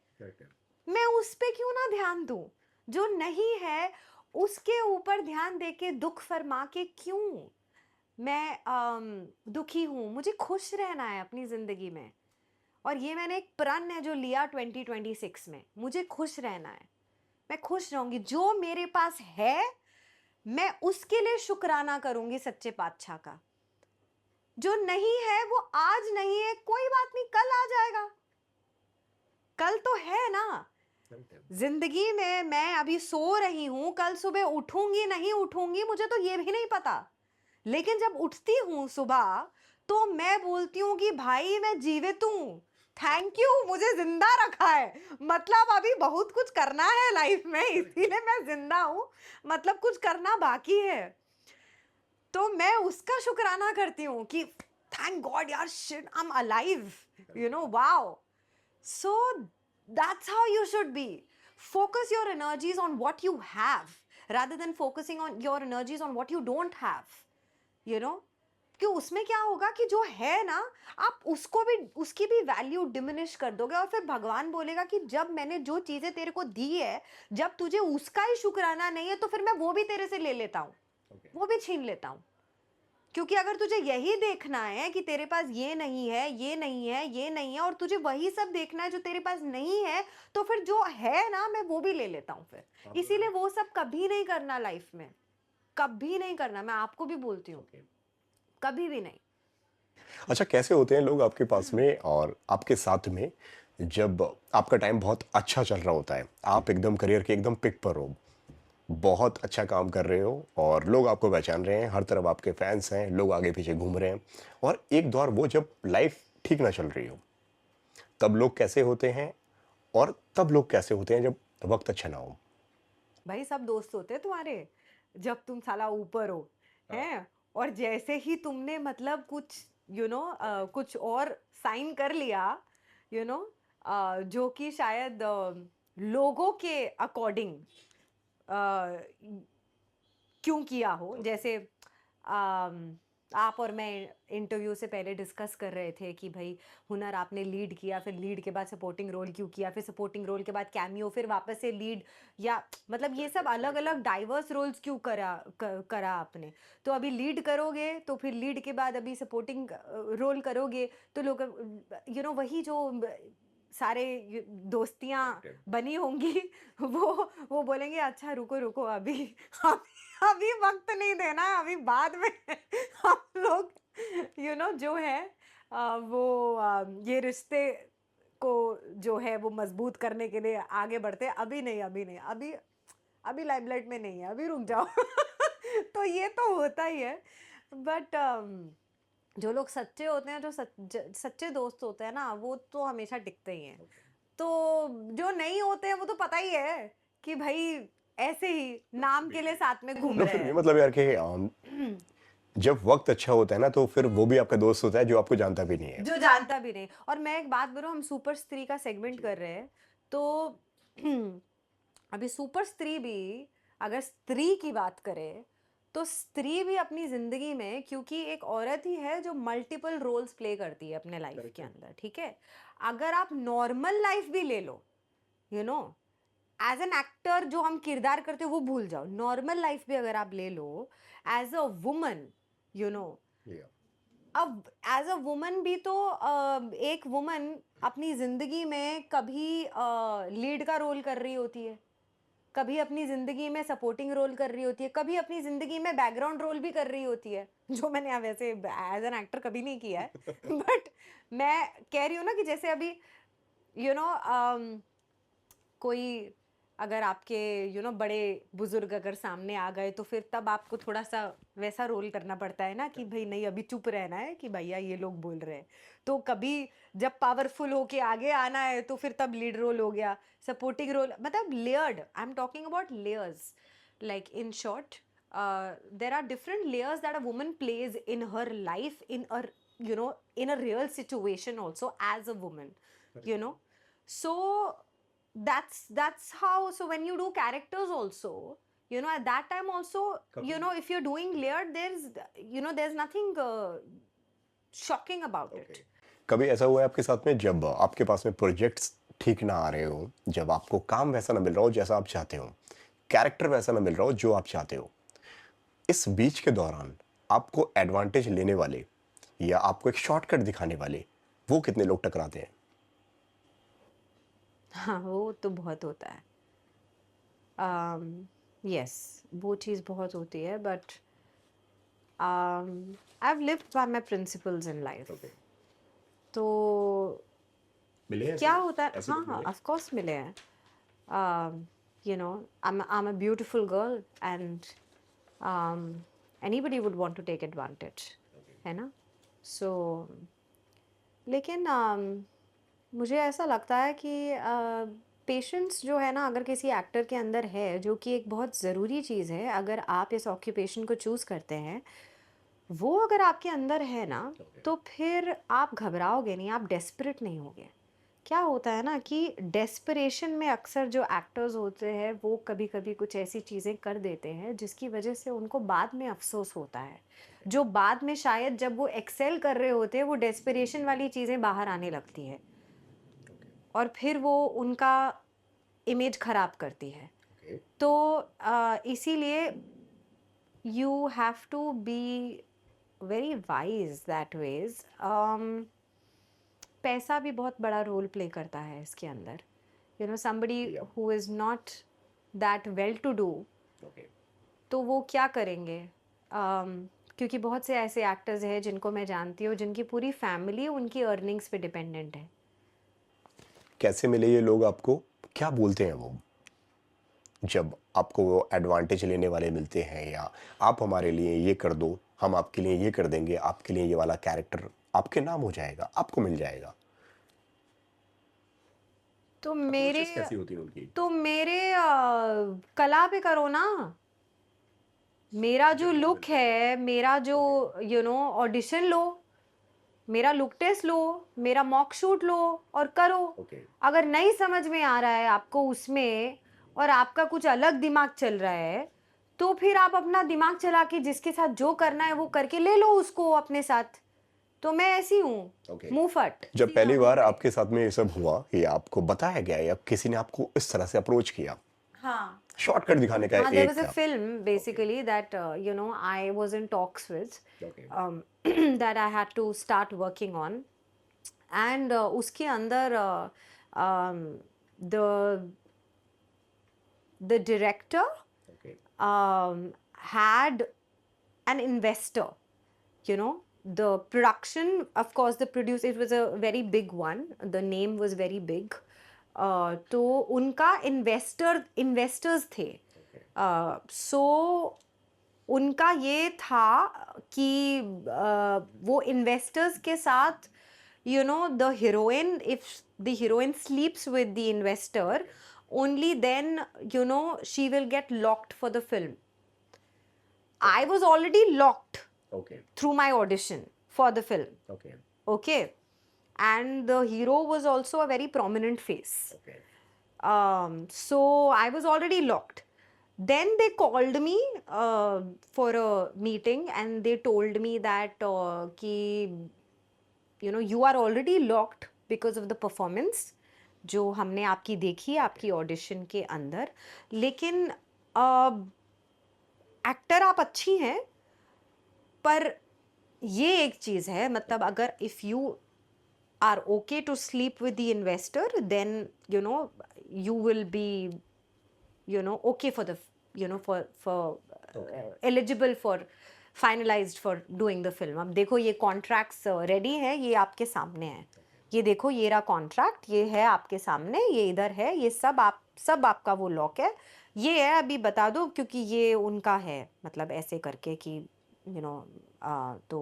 मैं उस पे क्यों ना ध्यान दूं. जो नहीं है उसके ऊपर ध्यान देके दुख फरमा के क्यों मैं दुखी हूँ. मुझे खुश रहना है अपनी ज़िंदगी में, और ये मैंने एक प्रण है जो लिया 2026 में. मुझे खुश रहना है, मैं खुश रहूंगी. जो मेरे पास है मैं उसके लिए शुक्राना करूंगी सच्चे पातशाह का. जो नहीं है वो आज नहीं है, कोई बात नहीं, कल आ जाएगा. कल तो है ना. जिंदगी में मैं अभी सो रही हूं, कल सुबह उठूंगी नहीं उठूंगी मुझे तो ये भी नहीं पता. लेकिन जब उठती हूं सुबह तो मैं बोलती हूँ कि भाई मैं जीवित हूँ, थैंक यू, मुझे जिंदा रखा है। मतलब अभी बहुत कुछ करना है लाइफ में, इसीलिए मैं जिंदा हूँ। मतलब कुछ करना बाकी है, तो मैं उसका शुक्राना करती हूँ कि थैंक गॉड यार, shit I am alive, you know, wow. So that's how you should be. Focus your energies on what you have rather than focusing on your energies on what you don't have. You know? कि उसमें क्या होगा कि जो है ना, आप उसको भी, उसकी भी वैल्यू डिमिनिश कर दोगे, और फिर भगवान बोलेगा कि जब मैंने जो चीजें तेरे को दी है, जब तुझे उसका ही शुक्राना नहीं है, तो फिर मैं वो भी तेरे से ले लेता हूँ, वो भी छीन लेता हूँ। क्योंकि अगर तुझे यही देखना है कि तेरे पास ये नहीं है, ये नहीं है, ये नहीं है, और तुझे वही सब देखना है जो तेरे पास नहीं है, तो फिर जो है ना, मैं वो भी ले लेता हूँ फिर। इसीलिए वो सब कभी नहीं करना लाइफ में, कभी नहीं करना। मैं आपको भी बोलती हूँ, कभी भी नहीं। अच्छा, कैसे होते हैं लोग आपके पास में और आपके साथ में जब आपका टाइम बहुत अच्छा चल रहा होता है, आप एकदम करियर के एकदम पिक पर हो, बहुत अच्छा काम कर रहे हो और लोग आपको पहचान रहे हैं, हर तरफ आपके फैंस हैं, लोग आगे पीछे घूम रहे हैं, और एक दौर वो जब लाइफ ठीक ना चल रही हो, तब लोग कैसे होते हैं और तब लोग कैसे होते हैं जब वक्त अच्छा ना हो? भाई सब दोस्त होते हैं तुम्हारे, जब तुम साला ऊपर हो, हैं, और जैसे ही तुमने मतलब कुछ, कुछ और साइन कर लिया, यू नो जो कि शायद लोगों के अकॉर्डिंग क्यों किया हो। जैसे आप और मैं इंटरव्यू से पहले डिस्कस कर रहे थे कि भाई हुनर आपने लीड किया, फिर लीड के बाद सपोर्टिंग रोल क्यों किया, फिर सपोर्टिंग रोल के बाद कैमियो, फिर वापस से लीड, या मतलब ये सब अलग अलग डाइवर्स रोल्स क्यों करा आपने। तो अभी लीड करोगे तो फिर लीड के बाद अभी सपोर्टिंग रोल करोगे, तो लोग वही जो सारे दोस्तियां बनी होंगी, वो बोलेंगे अच्छा रुको रुको, अभी अभी वक्त नहीं देना है, अभी बाद में हम लोग जो है वो ये रिश्ते को जो है वो मजबूत करने के लिए आगे बढ़ते हैं। अभी नहीं, अभी नहीं, अभी अभी लाइमलाइट में नहीं है, अभी रुक जाओ। तो ये तो होता ही है, बट जो लोग सच्चे होते हैं, जो सच्चे दोस्त होते हैं ना, वो तो हमेशा टिकते ही हैं। तो जो नहीं होते हैं वो तो पता ही है कि भाई ऐसे ही नाम के लिए साथ में घूम ना रहे फिर भी हैं। मतलब यार कि जब वक्त अच्छा होता है ना, तो फिर वो भी आपका दोस्त होता है जो आपको जानता भी नहीं है। जो जानता भी नहीं। और मैं एक बात बोलूं, हम सुपर स्त्री का सेगमेंट कर रहे हैं, तो अभी सुपर स्त्री भी, अगर स्त्री की बात करें, तो स्त्री भी अपनी जिंदगी में, क्योंकि एक औरत ही है जो मल्टीपल रोल्स प्ले करती है अपने लाइफ के अंदर, ठीक है। अगर आप नॉर्मल लाइफ भी ले लो, you know as an actor जो हम किरदार करते हैं वो भूल जाओ, नॉर्मल लाइफ भी अगर आप ले लो, as a woman, you know अब एज अ वुमन भी तो एक वुमन अपनी जिंदगी में कभी लीड का रोल कर रही होती है, कभी अपनी जिंदगी में सपोर्टिंग रोल कर रही होती है, कभी अपनी जिंदगी में बैकग्राउंड रोल भी कर रही होती है, जो मैंने वैसे एज एन एक्टर कभी नहीं किया है। बट मैं कह रही हूँ ना कि जैसे अभी यू नो कोई, अगर आपके बड़े बुजुर्ग अगर सामने आ गए, तो फिर तब आपको थोड़ा सा वैसा रोल करना पड़ता है ना कि भाई नहीं, अभी चुप रहना है कि भैया ये लोग बोल रहे हैं। तो कभी जब पावरफुल होके आगे आना है, तो फिर तब लीड रोल हो गया, सपोर्टिंग रोल, मतलब layered, I am talking about layers, like in short there are different layers that a woman plays in her life, in a real situation also as a woman, you know so that's how. So when you do characters also, at that time also, if you're doing layered, there's nothing shocking about it. कभी ऐसा हुआ है आपके साथ में जब आपके पास में प्रोजेक्ट्स ठीक ना आ रहे हो, जब आपको काम वैसा ना मिल रहा हो जैसा आप चाहते हो, कैरेक्टर वैसा ना मिल रहा हो जो आप चाहते हो, इस बीच के दौरान आपको एडवांटेज लेने वाले या आपको एक शॉर्टकट दिखाने वाले वो कितने लोग टकराते हैं? हाँ, वो तो बहुत होता है। यस, वो चीज़ बहुत होती है, but I have lived bye my principles in life. तो मिले हैं क्या ऐसे होता है, ऐसे हाँ लोग हाँ, मिले? ऑफ कोर्स मिले हैं। I'm a beautiful girl, and anybody would want to take advantage, है ना। So लेकिन मुझे ऐसा लगता है कि पेशेंस जो है ना, अगर किसी एक्टर के अंदर है, जो कि एक बहुत ज़रूरी चीज़ है, अगर आप इस ऑक्यूपेशन को चूज़ करते हैं, वो अगर आपके अंदर है ना, तो फिर आप घबराओगे नहीं, आप डेस्परेट नहीं होगे। क्या होता है ना कि डेस्परेशन में अक्सर जो एक्टर्स होते हैं वो कभी कभी कुछ ऐसी चीज़ें कर देते हैं जिसकी वजह से उनको बाद में अफसोस होता है, जो बाद में शायद जब वो एक्सेल कर रहे होते हैं वो डेस्परेशन वाली चीज़ें बाहर आने लगती है और फिर वो उनका इमेज खराब करती है। तो इसीलिए you have to be very wise that ways. पैसा भी बहुत बड़ा रोल प्ले करता है इसके अंदर। You know somebody who is not that well to do, तो वो क्या करेंगे? क्योंकि बहुत से ऐसे एक्टर्स हैं जिनको मैं जानती हूँ जिनकी पूरी फैमिली उनकी अर्निंग्स पे डिपेंडेंट है। कैसे मिले ये लोग आपको, क्या बोलते हैं वो जब आपको वो एडवांटेज लेने वाले मिलते हैं, या आप हमारे लिए ये कर दो, हम आपके लिए ये कर देंगे, आपके लिए ये वाला कैरेक्टर आपके नाम हो जाएगा, आपको मिल जाएगा? तो मेरे अप्रोचेस कैसी होती है उनकी? तो मेरे कला पे करो ना। मेरा जो जब वो लुक मिलते हैं। है, मेरा जो ऑडिशन लो, मेरा लुक टेस्ट लो, मेरा मॉक शूट लो और करो। ओके। अगर नहीं समझ में आ रहा है आपको उसमें और आपका कुछ अलग दिमाग चल रहा है, तो फिर आप अपना दिमाग चला के जिसके साथ जो करना है वो करके ले लो उसको अपने साथ। तो मैं ऐसी हूँ, ओके। मुंह फट। जब पहली बार आपके साथ में ये सब हुआ, ये आपको बताया गया या किसी ने आपको इस तरह से अप्रोच किया? हाँ शॉर्टकट दिखाने का there एक was a था। film basically that I was in talks with, okay. that I had to start working on, and उसके अंदर um, the the director okay. had an investor. The production, of course, the produce, it was a very big one, the name was very big. तो उनका investors थे। सो उनका ये था कि वो इन्वेस्टर्स के साथ the heroine, if the heroine स्लीप्स with the investor, only then she will get locked for the film. I was already locked okay. through my audition for the film. Okay. Okay. And the hero was also a very prominent face. Okay. So I was already locked. Then they called me for a meeting and they told me that ki, you are already locked because of the performance जो हमने आपकी देखी आपकी audition के अंदर, लेकिन actor आप अच्छी हैं, पर ये एक चीज़ है, मतलब अगर if you are okay to sleep with the investor, then you will be okay for the for eligible for finalized for doing the film. अब देखो ये कॉन्ट्रैक्ट्स रेडी है, ये आपके सामने है, ये देखो ये रहा कॉन्ट्रैक्ट, ये है आपके सामने, ये इधर है, ये सब आपका वो लॉक है, ये है अभी बता दो क्योंकि ये उनका है, मतलब ऐसे करके कि तो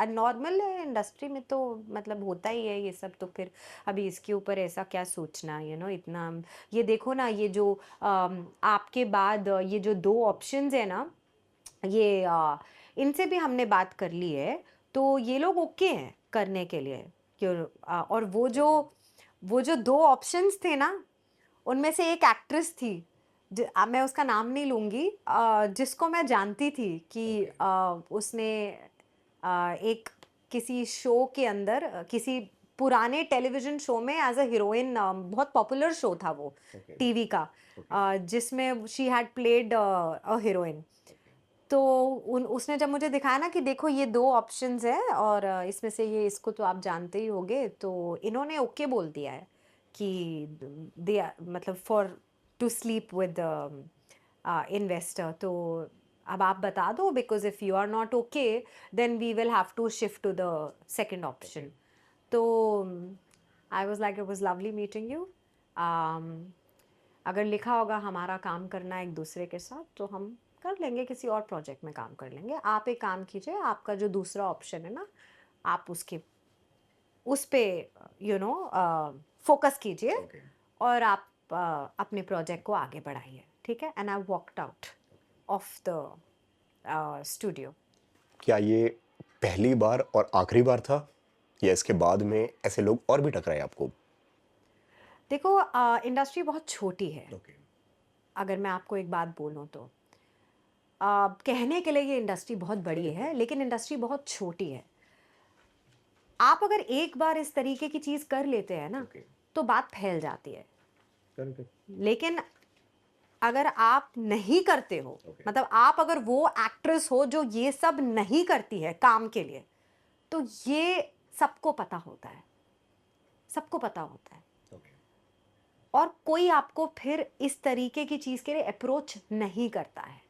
नॉर्मल है इंडस्ट्री में, तो मतलब होता ही है ये सब। तो फिर अभी इसके ऊपर ऐसा क्या सोचना, इतना। ये देखो ना, ये जो आपके बाद ये जो 2 ऑप्शंस है ना, ये इनसे भी हमने बात कर ली है, तो ये लोग ओके हैं करने के लिए। और वो जो 2 ऑप्शंस थे ना, उनमें से एक एक्ट्रेस थी, मैं उसका नाम नहीं लूँगी, जिसको मैं जानती थी कि उसने एक किसी शो के अंदर, किसी पुराने टेलीविज़न शो में एज अ हीरोइन, बहुत पॉपुलर शो था वो टीवी का, जिसमें she had played a heroine. तो उसने जब मुझे दिखाया ना कि देखो ये 2 ऑप्शंस है और इसमें से ये, इसको तो आप जानते ही होंगे, तो इन्होंने ओके बोल दिया है कि दे मतलब for to sleep with investor. तो अब आप बता दो, because if you are not okay then we will have to shift to the second option. तो I was like, it was lovely meeting you. अगर लिखा होगा हमारा काम करना एक दूसरे के साथ, तो हम कर लेंगे, किसी और प्रोजेक्ट में काम कर लेंगे। आप एक काम कीजिए, आपका जो दूसरा ऑप्शन है ना, आप उस पे फोकस कीजिए Okay. और आप अपने प्रोजेक्ट को आगे बढ़ाइए, ठीक है। And I walked out of the studio. क्या ये पहली बार और आखिरी बार था या इसके बाद में ऐसे लोग और भी टकराए आपको? देखो इंडस्ट्री बहुत छोटी है। Okay. अगर मैं आपको एक बात बोलूँ तो कहने के लिए ये इंडस्ट्री बहुत बड़ी है, लेकिन इंडस्ट्री बहुत छोटी है। आप अगर एक बार इस तरीके की चीज़ कर लेते हैं ना, Okay. तो बात फैल जाती है। Correct. लेकिन अगर आप नहीं करते हो, Okay. मतलब आप अगर वो एक्ट्रेस हो जो ये सब नहीं करती है काम के लिए, तो ये सबको पता होता है, सबको पता होता है। Okay. और कोई आपको फिर इस तरीके की चीज़ के लिए अप्रोच नहीं करता है।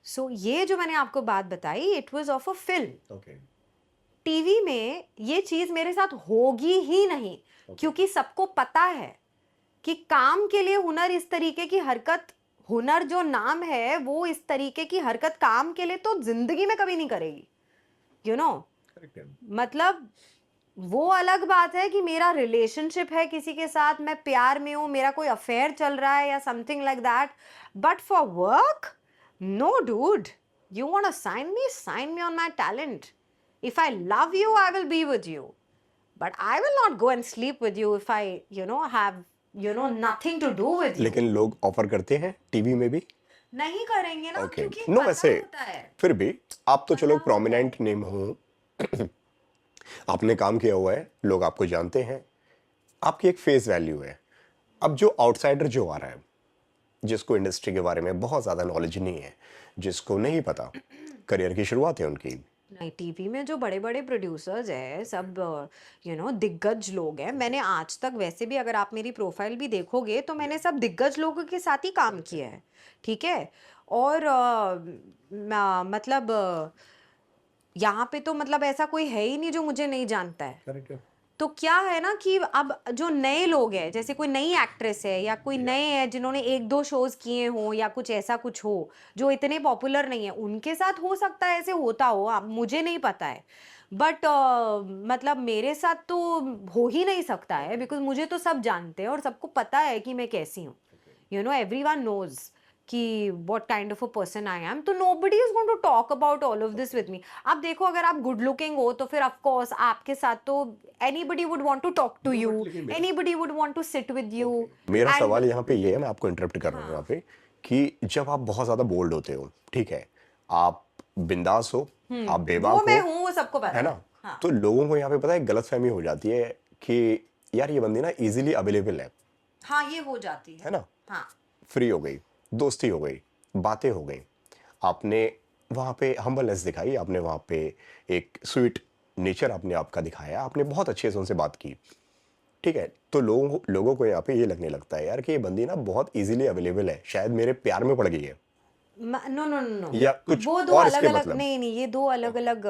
सो ये जो मैंने आपको बात बताई, it was of a film. Okay. TV में ये चीज़ मेरे साथ होगी ही नहीं, क्योंकि सबको पता है कि काम के लिए हुनर इस तरीके की हरकत, हुनर जो नाम है वो इस तरीके की हरकत काम के लिए तो जिंदगी में कभी नहीं करेगी, यू नो। Correct. मतलब वो अलग बात है कि मेरा रिलेशनशिप है किसी के साथ, मैं प्यार में हूं, मेरा कोई अफेयर चल रहा है या something like that, but for work no dude, you want to sign me on my talent. If I love you I will be with you, but I will not go and sleep with you if I, have, nothing to do with you. लेकिन लोग offer करते हैं TV में भी। नहीं करेंगे ना, Okay. क्योंकि No, पता वैसे होता है। फिर भी आप तो चलो पता प्रोमिनेंट नेम हो, आपने काम किया हुआ है, लोग आपको जानते हैं, आपकी एक फेस वैल्यू है। अब जो आउटसाइडर जो आ रहा है, जिसको इंडस्ट्री के बारे में बहुत ज़्यादा नॉलेज नहीं है, जिसको नहीं पता, करियर की शुरुआत है उनकी, नहीं, टीवी में जो बड़े बड़े प्रोड्यूसर्स हैं सब दिग्गज लोग हैं। मैंने आज तक, वैसे भी अगर आप मेरी प्रोफाइल भी देखोगे तो मैंने सब दिग्गज लोगों के साथ ही काम किया है, ठीक है। और मतलब यहाँ पे तो मतलब ऐसा कोई है ही नहीं जो मुझे नहीं जानता है। तो क्या है ना कि अब जो नए लोग हैं, जैसे कोई नई एक्ट्रेस है या कोई नए हैं जिन्होंने 1-2 शोज किए हों या कुछ ऐसा कुछ हो जो इतने पॉपुलर नहीं है, उनके साथ हो सकता है ऐसे होता हो, अब मुझे नहीं पता है। बट मतलब मेरे साथ तो हो ही नहीं सकता है, बिकॉज मुझे तो सब जानते हैं और सबको पता है कि मैं कैसी हूँ, एवरीवन नोज कि what kind of a person I am, तो nobody is going to talk about all of this with me। आप देखो, अगर आप गुड लुकिंग हो तो फिर ऑफ कोर्स आपके साथ तो anybody would want to talk to you, anybody would want to sit with you। मेरा सवाल यहाँ पे ये है, मैं आपको इंटरप्ट कर रहा हूँ यहाँ पे, कि जब आप बहुत ज़्यादा बोल्ड होते हो, ठीक है, आप बिंदास हो, आप बेबाक वो मैं हो, हूँ, वो सबको पता है ना। तो लोगों को यहाँ पे पता है गलतफहमी हो जाती है कि यार ये बंदी ना इजीली अवेलेबल है। हाँ, ये हो जाती है ना। हाँ। फ्री हो गई, दोस्ती हो गई, बातें हो गई, आपने वहाँ पे हम्बलनेस दिखाई, आपने वहाँ पे एक स्वीट नेचर आपने आपका दिखाया, आपने बहुत अच्छे से उनसे बात की, ठीक है। तो लोगों को यहाँ पे ये लगने लगता है यार कि ये बंदी ना बहुत इजीली अवेलेबल है, शायद मेरे प्यार में पड़ गई है। नो नो नो, या कुछ वो दो और अलग इसके अलग, मतलब। नहीं ये दो अलग अलग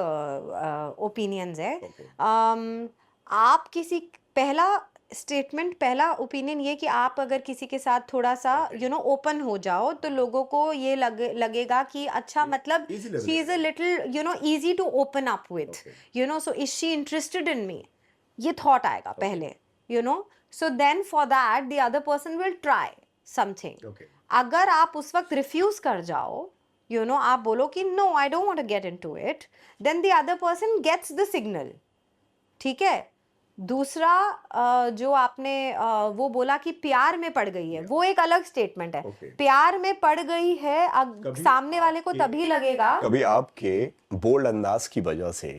ओपिनियंस है। आप किसी, पहला स्टेटमेंट, पहला ओपिनियन ये कि आप अगर किसी के साथ थोड़ा सा ओपन हो जाओ तो लोगों को ये लगेगा कि अच्छा, मतलब she is a little easy to open up with, so is she interested in me, ये थॉट आएगा पहले, so then for that the other person will try something. अगर आप उस वक्त रिफ्यूज कर जाओ, आप बोलो कि no I don't want to get into it, then the other person gets the signal, ठीक है। दूसरा जो आपने वो बोला कि प्यार में पड़ गई है, वो एक अलग स्टेटमेंट है। प्यार में पड़ गई है सामने वाले को तभी लगेगा, कभी आपके बोल्ड अंदाज की वजह से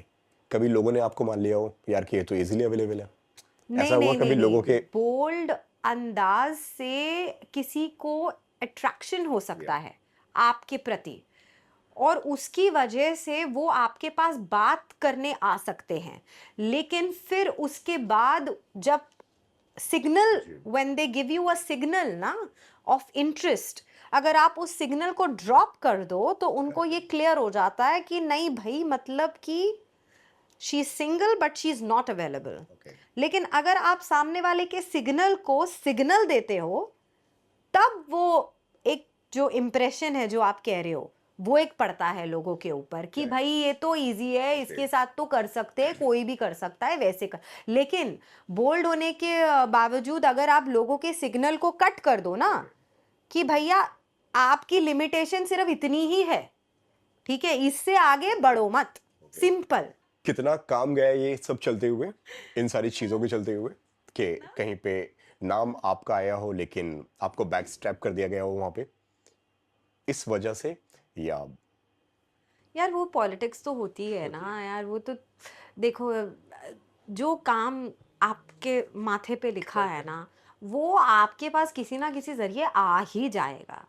कभी लोगों ने आपको मान लिया हो यार कि ये तो इजीली अवेलेबल है, ऐसा हुआ कभी लोगों के? बोल्ड अंदाज से किसी को अट्रैक्शन हो सकता है आपके प्रति, और उसकी वजह से वो आपके पास बात करने आ सकते हैं, लेकिन फिर उसके बाद जब signal, when they give you a signal ना ऑफ इंटरेस्ट, अगर आप उस सिग्नल को ड्रॉप कर दो तो उनको ये क्लियर हो जाता है कि नहीं भाई, मतलब कि she is single but she is not available. लेकिन अगर आप सामने वाले के सिग्नल को सिग्नल देते हो, तब वो एक जो इम्प्रेशन है जो आप कह रहे हो वो एक पड़ता है लोगों के ऊपर कि भाई ये तो इजी है, इसके साथ तो कर सकते हैं, कोई भी कर सकता है, वैसे कर। लेकिन बोल्ड होने के बावजूद अगर आप लोगों के सिग्नल को कट कर दो ना कि भैया आपकी लिमिटेशन सिर्फ इतनी ही है, ठीक है, इससे आगे बढ़ो मत, सिंपल। कितना काम गया ये सब चलते हुए, इन सारी चीज़ों के चलते हुए, कि कहीं पे नाम आपका आया हो लेकिन आपको बैक स्टैप कर दिया गया हो वहाँ पे इस वजह से, या यार वो पॉलिटिक्स तो होती है ना यार, वो तो देखो, जो काम आपके माथे पे लिखा है ना वो आपके पास किसी ना किसी जरिए आ ही जाएगा।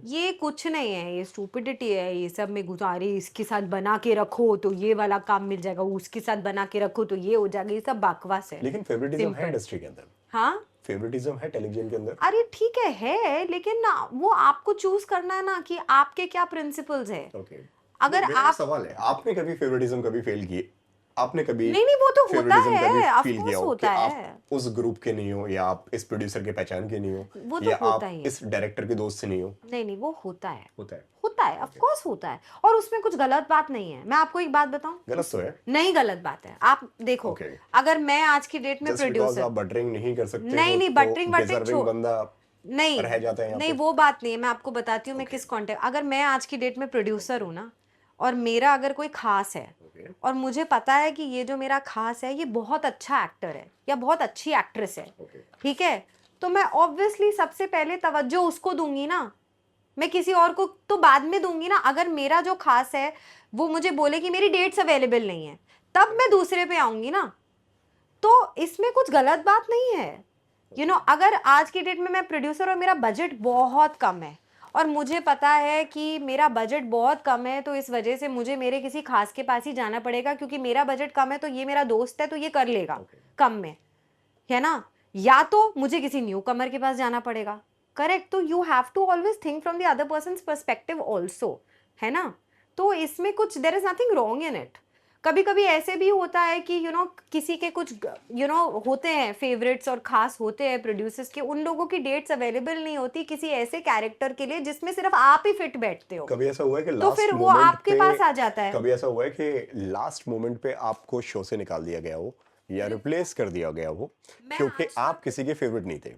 ये कुछ नहीं है, ये स्टूपिडिटी है, ये सब में गुजारे इसके साथ बना के रखो तो ये वाला काम मिल जाएगा, उसके साथ बना के रखो तो ये हो जाएगा, ये सब बकवास है। लेकिन फेवरेटिज्म है Simple। इंडस्ट्री के अंदर, हाँ फेवरेटिज्म है टेलीविजन के अंदर। अरे ठीक है लेकिन ना वो आपको चूज करना है ना कि आपके क्या प्रिंसिपल्स है। ओके, अगर मेरा आप सवाल है, आपने कभी फेवरेटिज्म कभी फेल किए? आपने कभी नहीं वो तो होता फेवरेटिज्म कभी है, ऑफ फील कोर्स किया हो कि होता है, आप उस ग्रुप के नहीं हो, या आप इस प्रोड्यूसर के पहचान के नहीं हो, वो तो या होता आप ही है। इस डायरेक्टर के दोस्त से नहीं हो? नहीं वो होता है, होता है। होता है, ऑफ कोर्स होता है, और उसमें कुछ गलत बात नहीं है। मैं आपको एक बात बताऊं, गलत तो है, नहीं गलत बात है। आप देखो Okay। अगर मैं आज की डेट में जस्ट बिकॉज प्रोड्यूसर, आप बटरिंग नहीं कर सकते नहीं हो नहीं तो बटरिंग डिजर्विंग बंदा नहीं रह जाता है यहाँ नहीं पे। वो बात नहीं है। मैं आपको बताती हूँ मैं किस कॉन्टेक्ट, अगर मैं आज की डेट में प्रोड्यूसर हूँ ना और मेरा अगर कोई खास है Okay। और मुझे पता है कि ये जो मेरा खास है ये बहुत अच्छा एक्टर है या बहुत अच्छी एक्ट्रेस है, Okay। ठीक है, तो मैं ऑब्वियसली सबसे पहले तवज्जो उसको दूंगी ना, मैं किसी और को तो बाद में दूंगी ना। अगर मेरा जो खास है वो मुझे बोले कि मेरी डेट्स अवेलेबल नहीं है, तब मैं दूसरे पे आऊंगी ना, तो इसमें कुछ गलत बात नहीं है। अगर आज की डेट में मैं प्रोड्यूसर और मेरा बजट बहुत कम है और मुझे पता है कि मेरा बजट बहुत कम है, तो इस वजह से मुझे मेरे किसी खास के पास ही जाना पड़ेगा क्योंकि मेरा बजट कम है, तो ये मेरा दोस्त है तो ये कर लेगा कम में, है ना, या तो मुझे किसी न्यू कमर के पास जाना पड़ेगा। करेक्ट, तो you have to always think from the other person's perspective also, है ना। तो इसमें कुछ there is nothing wrong in it. कभी कभी ऐसे भी होता है कि किसी के कुछ होते हैं फेवरेट्स और खास होते हैं प्रोड्यूसर्स के, उन लोगों की डेट्स अवेलेबल नहीं होती किसी ऐसे कैरेक्टर के लिए जिसमें सिर्फ आप ही फिट बैठते हो, कभी ऐसा हुआ है कि तो लास्ट फिर वो मोमेंट आपके पे, पास आ जाता है। कभी ऐसा हुआ है कि लास्ट मोमेंट पे आपको शो से निकाल दिया गया हो या रिप्लेस कर दिया गया हो क्योंकि आप किसी के फेवरेट नहीं थे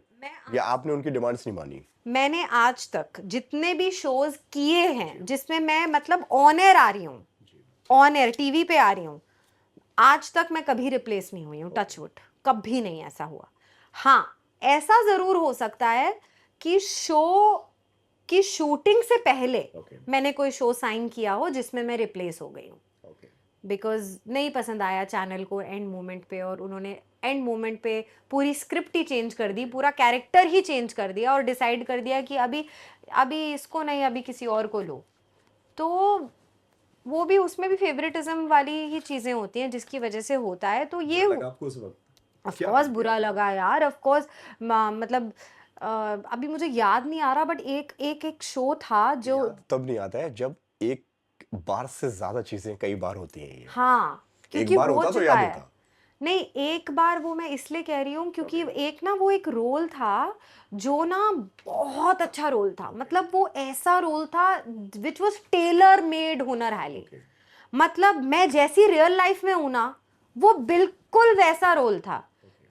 या आपने उनकी डिमांड्स नहीं मानी? मैंने आज तक जितने भी शोज किए हैं जिसमें मैं मतलब ऑन एयर आ रही हूँ, ऑन एयर टीवी पे आ रही हूँ, आज तक मैं कभी रिप्लेस नहीं हुई हूँ, टचवुड, कभी नहीं ऐसा हुआ। हाँ ऐसा जरूर हो सकता है कि शो की शूटिंग से पहले मैंने कोई शो साइन किया हो जिसमें मैं रिप्लेस हो गई हूँ, बिकॉज नहीं पसंद आया चैनल को एंड मोमेंट पे, और उन्होंने एंड मोमेंट पे पूरी स्क्रिप्ट ही चेंज कर दी, पूरा कैरेक्टर ही चेंज कर दिया और डिसाइड कर दिया कि अभी अभी इसको नहीं, अभी किसी और को लो। तो वो भी, उसमें भी फेवरेटिज्म वाली ही चीज़ें होती हैं जिसकी वजह से होता है। तो ये ऑफ कोर्स बुरा लगा यार, ऑफ कोर्स, मतलब अभी मुझे याद नहीं आ रहा, बट एक शो था जो तब नहीं आता है जब एक बार से ज्यादा चीजें कई बार होती हैं ये। हाँ क्योंकि एक बार हो होता तो चुका याद है। होता। नहीं एक बार वो मैं इसलिए कह रही हूँ क्योंकि एक ना वो एक रोल था जो ना बहुत अच्छा रोल था, मतलब वो ऐसा रोल था विच वॉज टेलर मेड हुनर हाली, मतलब मैं जैसी रियल लाइफ में हूं ना वो बिल्कुल वैसा रोल था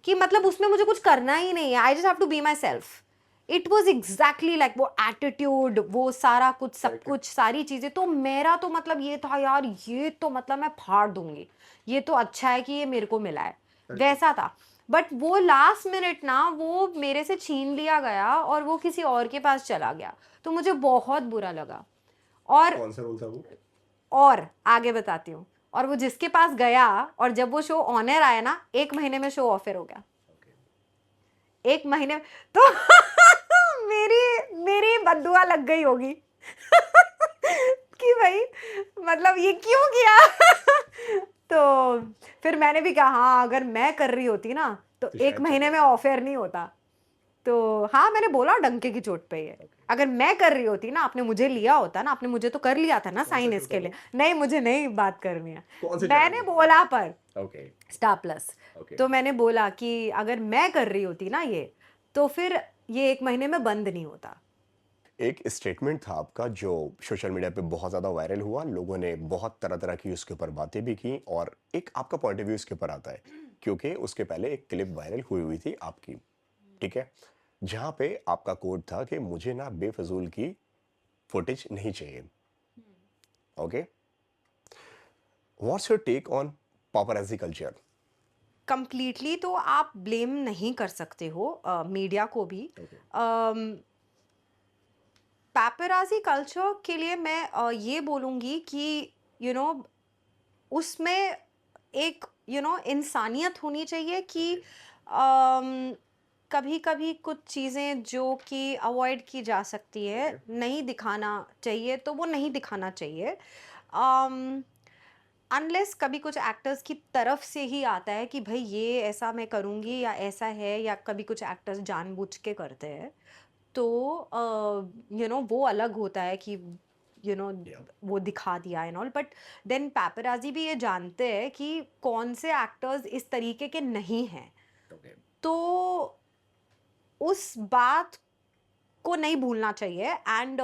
कि मतलब उसमें मुझे कुछ करना ही नहीं है, I just have to be myself. It was exactly like वो एटीट्यूड, वो सारा कुछ, सब कुछ, सारी चीजें। तो मेरा तो मतलब ये था यार, ये तो मतलब मैं फाड़ दूंगी, ये तो अच्छा है कि ये मेरे को मिला है, वैसा था। बट वो लास्ट मिनट ना वो मेरे से छीन लिया गया और वो किसी और के पास चला गया, तो मुझे बहुत बुरा लगा। और कौन सा रोल था वो? और आगे बताती हूँ। और वो जिसके पास गया, और जब वो शो ऑन एयर आया ना, 1 महीने में शो ऑफर हो गया, 1 महीने में। तो मेरी बद्दुआ लग गई होगी कि भाई मतलब ये क्यों किया तो फिर मैंने भी कहा हाँ अगर मैं कर रही होती ना तो 1 महीने में ऑफर नहीं होता। तो हाँ मैंने बोला डंके की चोट पे है, अगर मैं कर रही होती ना, आपने मुझे लिया होता ना, आपने मुझे तो कर लिया था ना साइन इसके लिए। नहीं मुझे नहीं बात करनी है, मैंने बोला पर स्टार प्लस। तो मैंने बोला कि अगर मैं कर रही होती ना ये, तो फिर ये 1 महीने में बंद नहीं होता। एक स्टेटमेंट था आपका जो सोशल मीडिया पे बहुत ज़्यादा वायरल हुआ, लोगों ने बहुत तरह तरह की उसके ऊपर बातें भी की, और एक आपका पॉइंट ऑफ व्यू उसके ऊपर आता है, क्योंकि उसके पहले एक क्लिप वायरल हुई हुई थी आपकी, ठीक है, जहाँ पे आपका कोड था कि मुझे ना बेफजूल की फुटेज नहीं चाहिए। Okay, what's your take on paparazzi culture? Completely तो आप ब्लेम नहीं कर सकते हो मीडिया को भी। पैपराजी कल्चर के लिए मैं ये बोलूँगी कि उसमें एक इंसानियत होनी चाहिए कि कभी कभी कुछ चीज़ें जो कि अवॉइड की जा सकती है नहीं दिखाना चाहिए तो वो नहीं दिखाना चाहिए। अनलेस कभी कुछ एक्टर्स की तरफ से ही आता है कि भाई ये ऐसा मैं करूँगी या ऐसा है, या कभी कुछ एक्टर्स जानबूझ के करते हैं, तो वो अलग होता है कि यू नो वो दिखा दिया and all. But then paparazzi भी ये जानते हैं कि कौन से एक्टर्स इस तरीके के नहीं हैं, तो उस बात को नहीं भूलना चाहिए। एंड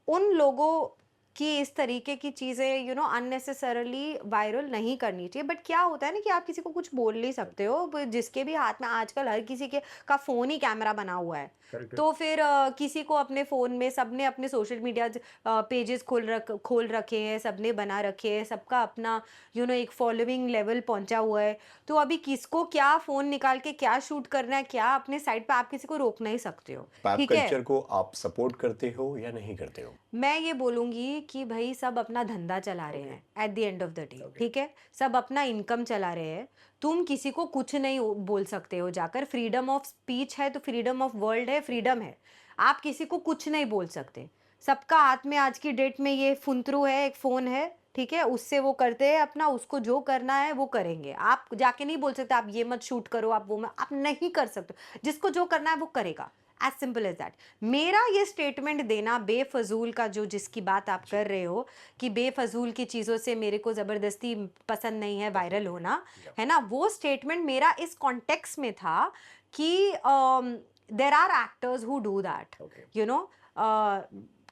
उन लोगों की इस तरीके की चीज़ें अननेसेसरली वायरल नहीं करनी चाहिए। बट क्या होता है ना कि आप किसी को कुछ बोल नहीं सकते हो, जिसके भी हाथ में आजकल हर किसी के का फ़ोन ही कैमरा बना हुआ है। तो फिर किसी को अपने फ़ोन में सबने अपने सोशल मीडिया पेजेस खोल रखे हैं, सबने बना रखे हैं, सबका अपना एक फॉलोइंग लेवल पहुंचा हुआ है। तो अभी किसको क्या फ़ोन निकाल के क्या शूट करना है, क्या अपने साइड पे आप किसी को रोक नहीं सकते हो। पैप ठीक है, कल्चर को आप सपोर्ट करते हो या नहीं करते हो? मैं ये बोलूँगी कि भाई सब अपना धंधा चला रहे हैं eight the end of the day, ठीक है, सब अपना इनकम चला रहे हैं। तुम किसी को कुछ नहीं बोल सकते हो जाकर। फ्रीडम ऑफ स्पीच है तो फ्रीडम ऑफ वर्ल्ड है, फ्रीडम है, आप किसी को कुछ नहीं बोल सकते। सबका हाथ में आज की डेट में ये फुंतरू है, एक फ़ोन है, ठीक है, उससे वो करते हैं अपना, उसको जो करना है वो करेंगे। आप जाके नहीं बोल सकते आप ये मत शूट करो, आप वो मत, आप नहीं कर सकते। जिसको जो करना है वो करेगा, एज सिंपल एज दैट। मेरा ये स्टेटमेंट देना बेफजूल का, जो जिसकी बात आप कर रहे हो कि बेफजूल की चीज़ों से मेरे को ज़बरदस्ती पसंद नहीं है वायरल होना, है ना, वो स्टेटमेंट मेरा इस कॉन्टेक्स्ट में था कि there are actors who do that,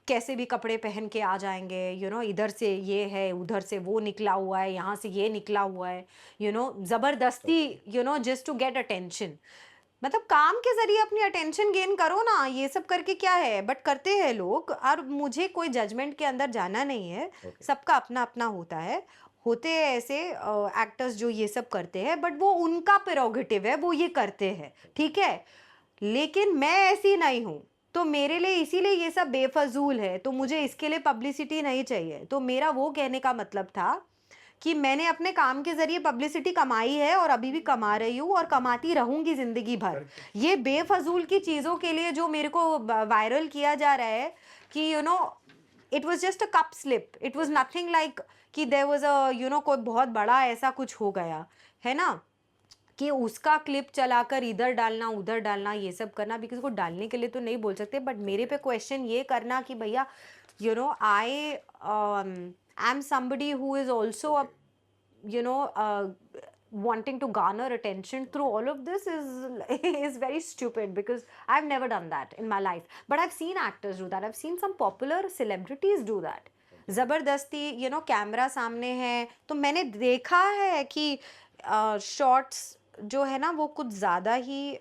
कैसे भी कपड़े पहन के आ जाएंगे, इधर से ये है, उधर से वो निकला हुआ है, यहाँ से ये निकला हुआ है, ज़बरदस्ती, जस्ट टू गेट अटेंशन। मतलब काम के जरिए अपनी अटेंशन गेन करो ना, ये सब करके क्या है, बट करते हैं लोग। और मुझे कोई जजमेंट के अंदर जाना नहीं है, सबका अपना अपना होता है। होते हैं ऐसे एक्टर्स जो ये सब करते हैं, बट वो उनका प्रेरोगेटिव है, वो ये करते हैं, ठीक है। लेकिन मैं ऐसी नहीं हूँ, तो मेरे लिए इसीलिए ये सब बेफजूल है, तो मुझे इसके लिए पब्लिसिटी नहीं चाहिए। तो मेरा वो कहने का मतलब था कि मैंने अपने काम के जरिए पब्लिसिटी कमाई है और अभी भी कमा रही हूँ और कमाती रहूंगी जिंदगी भर। ये बेफजूल की चीज़ों के लिए जो मेरे को वायरल किया जा रहा है कि it was just a cup slip, it was nothing like कि देयर वॉज अ कोई बहुत बड़ा ऐसा कुछ हो गया है ना, कि उसका क्लिप चलाकर इधर डालना उधर डालना ये सब करना। बिकॉज को डालने के लिए तो नहीं बोल सकते, बट मेरे पे क्वेश्चन ये करना कि भैया आई am somebody who is also a you know wanting to garner attention through all of this is very stupid, because I've never done that in my life, but I've seen actors do that, I've seen some popular celebrities do that। ज़बरदस्ती camera सामने है तो मैंने देखा है कि shorts जो है ना वो कुछ ज़्यादा ही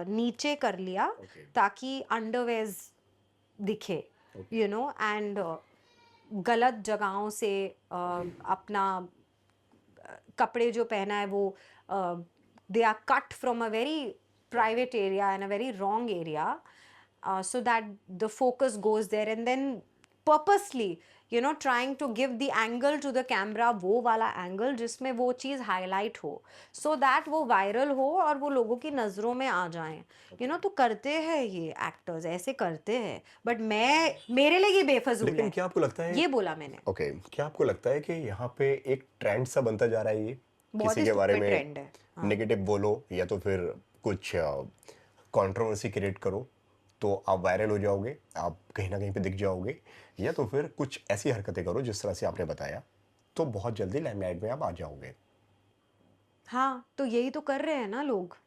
नीचे कर लिया ताकि अंडरवेयर्स दिखे, एंड गलत जगहों से अपना कपड़े जो पहना है वो they are cut from a very private area and a very wrong area, so that the focus goes there, and then purposely trying to give the angle to the camera, वो वाला एंगल जिसमें वो चीज़ highlight हो, so that वो viral हो और वो लोगों की नज़रों में आ जाएं। तो करते हैं ये एक्टर्स, ऐसे करते हैं, बट मेरे लिए ये बेफजूल लेकिन है। क्या आपको लगता है, ये बोला मैंने। ओके, क्या आपको लगता है कि यहाँ पे एक ट्रेंड सा बनता जा रहा है, ये बहुत किसी ही के बारे stupid में trend है। हाँ। नेगेटिव बोलो या तो फिर कुछ कंट्रोवर्सी क्रिएट करो तो आप वायरल हो जाओगे, आप कहीं ना कहीं पे दिख जाओगे, या तो फिर कुछ ऐसी हरकतें करो जिस तरह से आपने बताया, तो बहुत जल्दी लाइमलाइट में आप आ जाओगे। हाँ, तो यही तो कर रहे हैं ना लोग।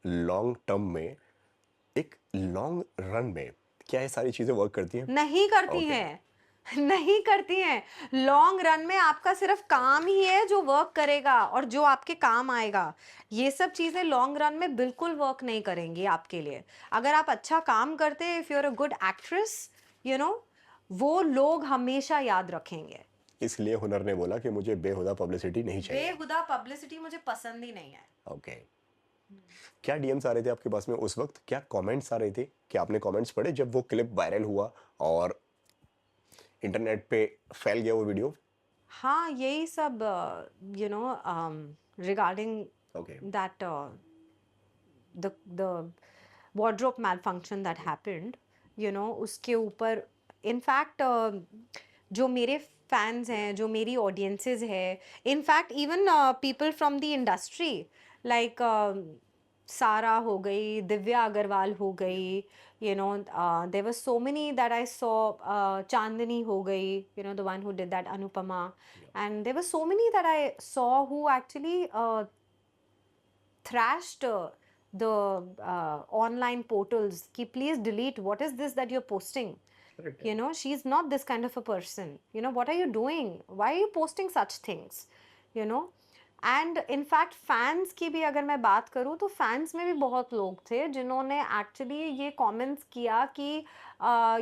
लॉन्ग टर्म में, एक लॉन्ग रन में क्या ये सारी चीज़ें वर्क करती हैं? नहीं करती Okay. हैं, नहीं करती हैं। लॉन्ग रन में आपका सिर्फ काम ही है जो वर्क करेगा और जो आपके काम आएगा। ये सब चीज़ें लॉन्ग रन में बिल्कुल वर्क नहीं करेंगी आपके लिए। अगर आप अच्छा काम करते हैं, if you are a good actress, you know, वो लोग हमेशा याद रखेंगे। इसलिए हुनर ने बोला कि मुझे बेहुदा पब्लिसिटी नहीं चाहिए। बेहुदा पब्लिसिटी मुझे पसंद ही नहीं है। ओके। क्या डीएम्स आ रहे थे आपके पास में उस वक्त? क्या कमेंट्स आ रहे थे? क्या आपने कमेंट्स पढ़े जब वो क्लिप वायरल हुआ और इंटरनेट पे फैल गया वो वीडियो? हाँ, यही सब you know regarding okay. that the wardrobe malfunction that happened, you know, उसके ऊपर इनफैक्ट जो मेरे फैंस हैं, जो मेरी ऑडियंसेस है, in fact even people from the industry like सारा हो गई, दिव्या अग्रवाल हो गई, you know, there were so many that I saw, Chandani हो गई, you know, the one who did that, Anupama, and there were so many that I saw who actually thrashed the online portals ki please delete, what is this that you're posting, Correct. you know, she's not this kind of a person, you know, what are you doing, why are you posting such things, you know. And in fact fans की भी अगर मैं बात करूँ तो fans में भी बहुत लोग थे जिन्होंने एक्चुअली ये कमेंट्स किया कि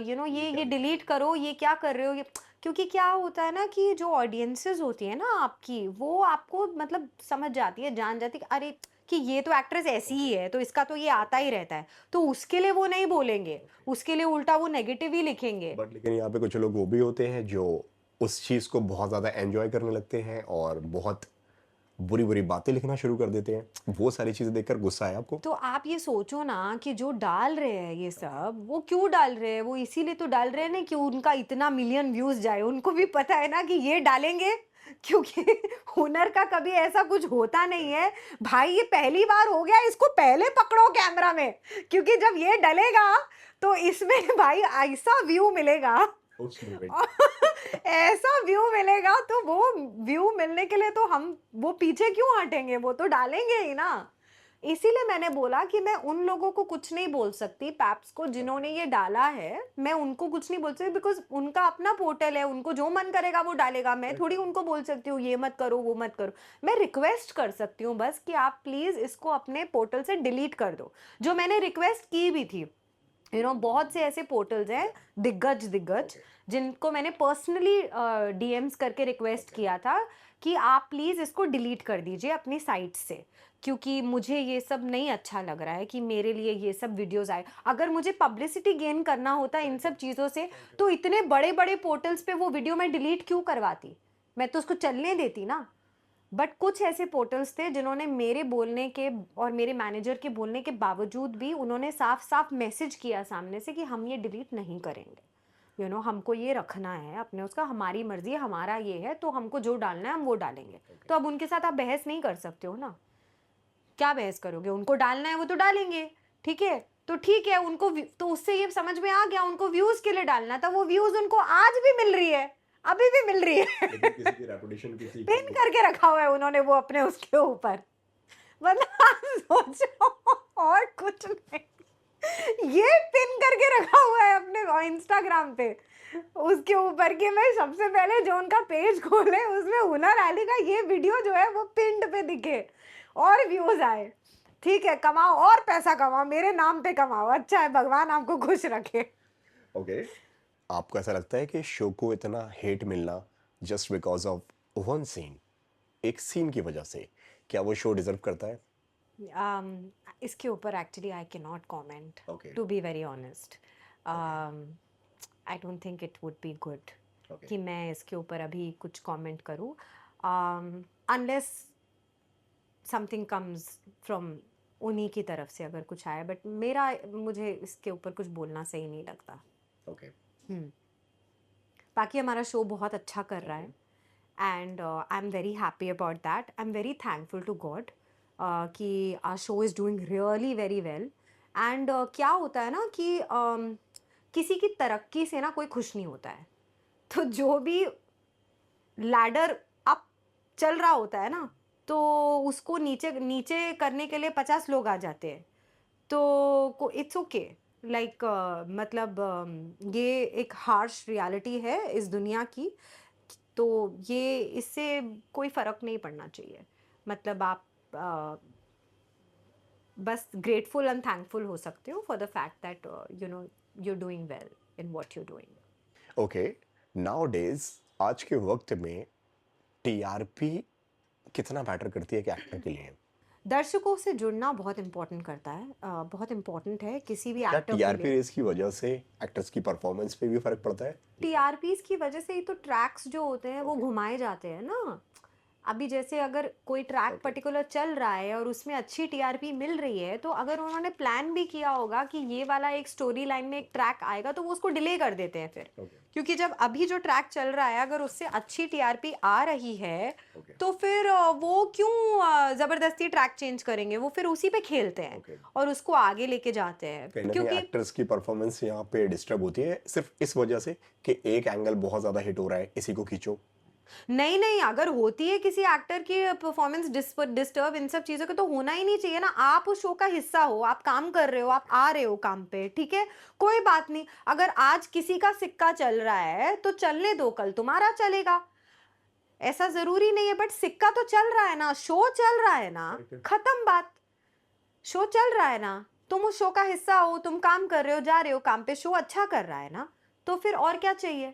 यू नो ये डिलीट करो, ये क्या कर रहे हो ये, क्योंकि क्या होता है ना कि जो ऑडियंसेस होती है ना आपकी, वो आपको मतलब समझ जाती है, जान जाती है कि अरे कि ये तो एक्ट्रेस ऐसी ही है तो इसका तो ये आता ही रहता है, तो उसके लिए वो नहीं बोलेंगे, उसके लिए उल्टा वो नेगेटिव ही लिखेंगे। बट लेकिन यहाँ पे कुछ लोग वो भी होते हैं जो उस चीज़ को बहुत ज़्यादा एंजॉय करने लगते हैं और बहुत बुरी बुरी बातें लिखना शुरू कर देते हैं। वो सारी चीज़ें देखकर गुस्सा आया आपको? तो आप ये सोचो ना कि जो डाल रहे हैं ये सब, वो क्यों डाल रहे हैं, वो इसीलिए तो डाल रहे हैं ना कि उनका इतना मिलियन व्यूज जाए, उनको भी पता है ना कि ये डालेंगे क्योंकि हुनर का कभी ऐसा कुछ होता नहीं है भाई, ये पहली बार हो गया, इसको पहले पकड़ो कैमरा में, क्योंकि जब ये डलेगा तो इसमें भाई ऐसा व्यू मिलेगा ऐसा व्यू मिलेगा, तो वो व्यू मिलने के लिए तो हम वो पीछे क्यों हटेंगे, वो तो डालेंगे ही ना। इसीलिए मैंने बोला कि मैं उन लोगों को कुछ नहीं बोल सकती, पैप्स को जिन्होंने ये डाला है, मैं उनको कुछ नहीं बोल सकती, बिकॉज उनका अपना पोर्टल है, उनको जो मन करेगा वो डालेगा, मैं थोड़ी उनको बोल सकती हूँ ये मत करो वो मत करो। मैं रिक्वेस्ट कर सकती हूँ बस कि आप प्लीज इसको अपने पोर्टल से डिलीट कर दो, जो मैंने रिक्वेस्ट की भी थी। यू नो, बहुत से ऐसे पोर्टल्स हैं दिग्गज जिनको मैंने पर्सनली डीएम्स करके रिक्वेस्ट किया था कि आप प्लीज़ इसको डिलीट कर दीजिए अपनी साइट से, क्योंकि मुझे ये सब नहीं अच्छा लग रहा है कि मेरे लिए ये सब वीडियोस आए। अगर मुझे पब्लिसिटी गेन करना होता इन सब चीज़ों से तो इतने बड़े बड़े पोर्टल्स पे वो वीडियो मैं डिलीट क्यों करवाती, मैं तो उसको चलने देती ना। बट कुछ ऐसे पोर्टल्स थे जिन्होंने मेरे बोलने के और मेरे मैनेजर के बोलने के बावजूद भी उन्होंने साफ साफ मैसेज किया सामने से कि हम ये डिलीट नहीं करेंगे, यू नो, हमको ये रखना है अपने, उसका हमारी मर्जी है, हमारा ये है, तो हमको जो डालना है हम वो डालेंगे। तो अब उनके साथ आप बहस नहीं कर सकते हो ना, क्या बहस करोगे, उनको डालना है वो तो डालेंगे, ठीक है, तो ठीक है, उनको तो उससे ये समझ में आ गया उनको व्यूज के लिए डालना था, वो व्यूज उनको आज भी मिल रही है, अभी भी मिल रही है किसी की रेपुटेशन किसी पिन करके रखा हुआ है उन्होंने वो अपने उसके ऊपर, मतलब आप सोचो और कुछ नहीं, ये पिन करके रखा हुआ है अपने इंस्टाग्राम पे उसके ऊपर कि मैं सबसे पहले जो उनका पेज खोले उसमें हुनर अली का ये वीडियो जो है वो पिंड पे दिखे और व्यूज आए। ठीक है, कमाओ और पैसा कमाओ, मेरे नाम पे कमाओ, अच्छा है, भगवान आपको खुश रखे। ओके। आपको ऐसा लगता है कि शो को इतना हेट मिलना just because of one scene, एक सीन की वजह से, क्या वो शो डिजर्व करता है? इसके ऊपर actually I can not comment, Okay. To be very honest. I don't think it would be good कि मैं इसके ऊपर अभी कुछ कमेंट करूँ, अनलेस समथिंग कम्स फ्रॉम उन्हीं की तरफ से अगर कुछ आया, बट मुझे इसके ऊपर कुछ बोलना सही नहीं लगता। ओके। बाकी हमारा शो बहुत अच्छा कर रहा है and I am very happy about that, I am very thankful to God कि our show is doing really very well. And क्या होता है ना कि किसी की तरक्की से ना कोई खुश नहीं होता है, तो जो भी लैडर अप चल रहा होता है ना, तो उसको नीचे नीचे करने के लिए 50 लोग आ जाते हैं, तो इट्स ओके, लाइक मतलब ये एक हार्श रियलिटी है इस दुनिया की, तो ये इससे कोई फ़र्क नहीं पड़ना चाहिए। मतलब आप बस ग्रेटफुल एंड थैंकफुल हो सकते हो for the fact that you know you are doing well in what you doing. Okay, nowadays आज के वक़्त में टीआरपी कितना मैटर करती है एक एक्टर के लिए? दर्शकों से जुड़ना बहुत इम्पोर्टेंट करता है, बहुत इम्पोर्टेंट है किसी भी क्या एक्टर के टीआरपी लिए। रेस की वजह से एक्टर्स की परफॉर्मेंस पे भी फ़र्क पड़ता है? टीआरपीस की वजह से ही तो ट्रैक्स जो होते हैं वो घुमाए जाते हैं ना। अभी जैसे अगर कोई ट्रैक ओके, पर्टिकुलर चल रहा है और उसमें अच्छी टीआरपी मिल रही है, तो अगर उन्होंने प्लान भी किया होगा कि ये वाला एक स्टोरी लाइन में एक ट्रैक आएगा, तो वो उसको डिले कर देते हैं फिर। ओके, क्योंकि जब अभी जो ट्रैक चल रहा है अगर उससे अच्छी टीआरपी आ रही है, ओके, तो फिर वो क्यों ज़बरदस्ती ट्रैक चेंज करेंगे, वो फिर उसी पे खेलते हैं ओके। और उसको आगे लेके जाते हैं कहीं न कहीं क्योंकि एक्टर्स की परफॉर्मेंस यहाँ पे डिस्टर्ब होती है सिर्फ़ इस वजह से कि एक एंगल बहुत ज़्यादा हिट हो रहा है, इसी को खींचो। नहीं नहीं, अगर होती है किसी एक्टर की परफॉर्मेंस डिस्टर्ब इन सब चीजों के, तो होना ही नहीं चाहिए ना। आप उस शो का हिस्सा हो, आप काम कर रहे हो, आप आ रहे हो काम पे, ठीक है, कोई बात नहीं। अगर आज किसी का सिक्का चल रहा है तो चलने दो, कल तुम्हारा चलेगा, ऐसा जरूरी नहीं है। बट सिक्का तो चल रहा है ना, शो चल रहा है ना, करेक्ट है। खत्म बात। शो चल रहा है ना, तुम उस शो का हिस्सा हो, तुम काम कर रहे हो, जा रहे हो काम पे, शो अच्छा कर रहा है ना, तो फिर और क्या चाहिए।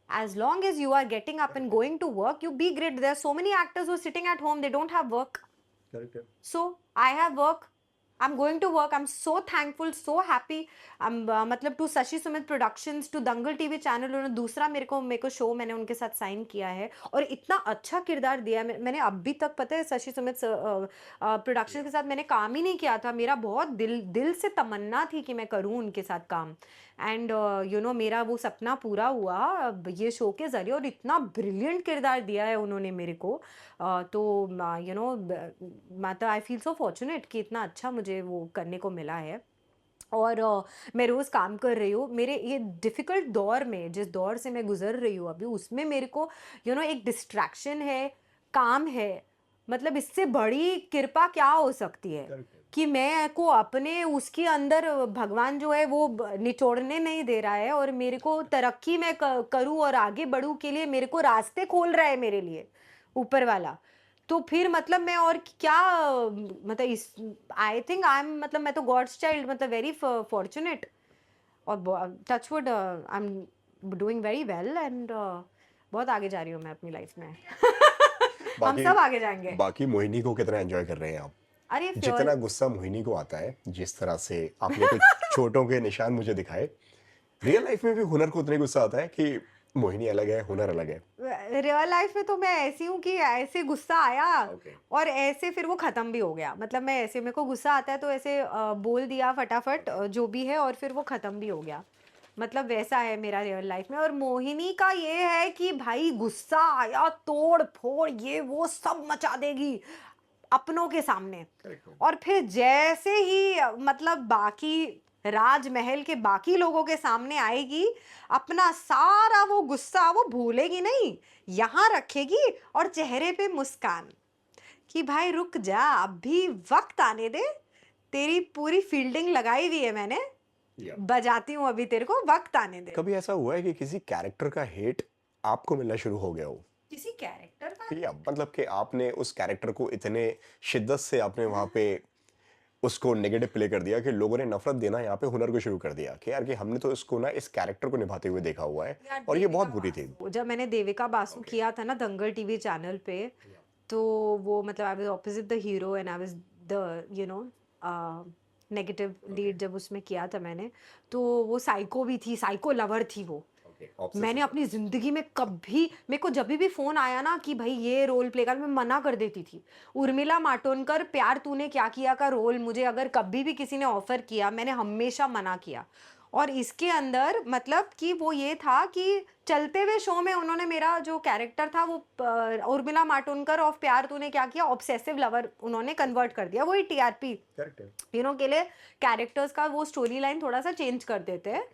as long as you are getting up and going to work, you be great. There are so many actors who are sitting at home, they don't have work. Correct है। So I have work, I'm going to work, I'm so thankful, so happy. I'm मतलब to Shashi Sumit productions, to Dangal TV channel, उन्होंने दूसरा मेरे को show मैंने उनके साथ sign किया है और इतना अच्छा किरदार दिया है। मैंने अभी तक पता है शशि सुमित प्रोडक्शन के साथ मैंने काम ही नहीं किया था। मेरा बहुत दिल दिल से तमन्ना थी कि मैं करूँ उनके साथ काम, एंड यू नो मेरा वो सपना पूरा हुआ ये शो के ज़रिए, और इतना ब्रिलियंट किरदार दिया है उन्होंने मेरे को। तो यू नो मतलब आई फील सो फॉर्चुनेट कि इतना अच्छा मुझे वो करने को मिला है। और मैं रोज़ काम कर रही हूँ। मेरे ये डिफ़िकल्ट दौर में, जिस दौर से मैं गुज़र रही हूँ अभी, उसमें मेरे को यू नो एक डिस्ट्रैक्शन है, काम है। मतलब इससे बड़ी कृपा क्या हो सकती है करेक्ट है। कि मैं को अपने उसके अंदर भगवान जो है वो निचोड़ने नहीं दे रहा है, और मेरे को तरक्की मैं करूँ और आगे बढ़ूँ के लिए मेरे को रास्ते खोल रहा है मेरे लिए ऊपर वाला। तो फिर मतलब मैं और क्या, मतलब इस आई थिंक आई एम, मतलब मैं तो गॉड्स चाइल्ड, मतलब वेरी फॉर्चुनेट। और touchwood I am doing very well, and बहुत आगे जा रही हूँ मैं अपनी लाइफ में। हम बाकी सब आगे जाएंगे। बाकी मोहिनी को कितना एन्जॉय कर रहे हैं आप? अरे जितना गुस्सा मोहिनी को आता है, जिस तरह से आपने कुछ चोटों के निशान मुझे दिखाए, रियल लाइफ में भी हुनर को उतना ही गुस्सा आता है कि मोहिनी अलग है, हुनर अलग है? रियल लाइफ में तो मैं ऐसी हूँ कि ऐसे गुस्सा आया ओके, और ऐसे फिर वो खत्म भी हो गया। मतलब मैं ऐसे, मेरे को गुस्सा आता है तो ऐसे बोल दिया फटाफट जो भी है, और फिर वो खत्म भी हो गया। मतलब वैसा है मेरा रियल लाइफ में। और मोहिनी का ये है कि भाई गुस्सा आया, तोड़ फोड़ ये वो सब मचा देगी अपनों के सामने। करेक्ट है। और फिर जैसे ही मतलब बाकी राजमहल के बाकी लोगों के सामने आएगी, अपना सारा वो गुस्सा वो भूलेगी नहीं, यहाँ रखेगी और चेहरे पे मुस्कान कि भाई रुक जा, अभी वक्त आने दे, तेरी पूरी फील्डिंग लगाई हुई है मैंने, या बजाती हूँ अभी, तेरे को वक्त आने दे। कभी ऐसा हुआ है कि किसी कैरेक्टर का हेट आपको मिलना शुरू हो गया हो? किसी कैरेक्टर का? या मतलब कि आपने उस कैरेक्टर को इतने शिद्दत से आपने वहाँ पे उसको नेगेटिव प्ले कर दिया कि लोगों ने नफरत देना यहाँ पे हुनर को शुरू कर दिया कि यार कि हमने तो इसको ना इस कैरेक्टर को निभाते हुए देखा हुआ है यार और ये बहुत देविका बुरी थी। बासु, जब मैंने देविका बासु ओके, किया था ना दंगल टीवी चैनल पे, तो वो मतलब I was opposite the hero and I was the you know negative okay, lead. जब उसमें किया था मैंने, तो वो साइको भी थी, साइको लवर थी वो। ओके, मैंने ऑब्सेसिव। अपनी जिंदगी में कभी, मेरे को जब भी फोन आया ना कि भाई ये रोल प्ले कर, मैं मना कर देती थी। उर्मिला मातोंडकर प्यार तूने क्या किया का रोल मुझे अगर कभी भी किसी ने ऑफर किया, मैंने हमेशा मना किया। और इसके अंदर मतलब कि वो ये था कि चलते हुए शो में उन्होंने मेरा जो कैरेक्टर था वो उर्मिला मातोंडकर ऑफ प्यार तूने क्या किया ऑब्सेसिव लवर उन्होंने कन्वर्ट कर दिया। वही टीआरपी करेक्ट है। यू नो के लिए कैरेक्टर्स का वो स्टोरी लाइन थोड़ा सा चेंज कर देते हैं।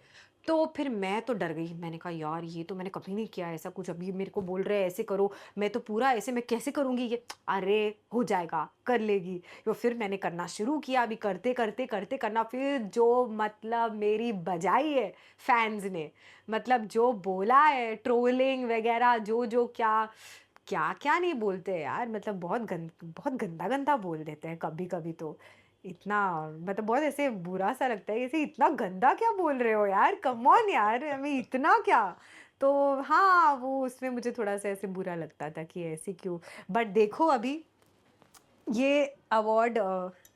तो फिर मैं तो डर गई, मैंने कहा यार ये तो मैंने कभी नहीं किया ऐसा कुछ, अभी मेरे को बोल रहे हैं ऐसे करो, मैं तो पूरा ऐसे मैं कैसे करूँगी ये? अरे हो जाएगा, कर लेगी। तो फिर मैंने करना शुरू किया, अभी करते करना, फिर जो मतलब मेरी बजाई है फैन्स ने, मतलब जो बोला है ट्रोलिंग वगैरह, जो क्या क्या क्या नहीं बोलते हैं यार, मतलब बहुत गंदा गंदा बोल देते हैं कभी कभी तो। इतना मतलब बहुत ऐसे बुरा सा लगता है, ऐसे इतना गंदा क्या बोल रहे हो यार, कम ऑन यार, हमें इतना क्या। तो हाँ, वो उसमें मुझे थोड़ा सा ऐसे बुरा लगता था कि ऐसे क्यों। बट देखो अभी ये अवार्ड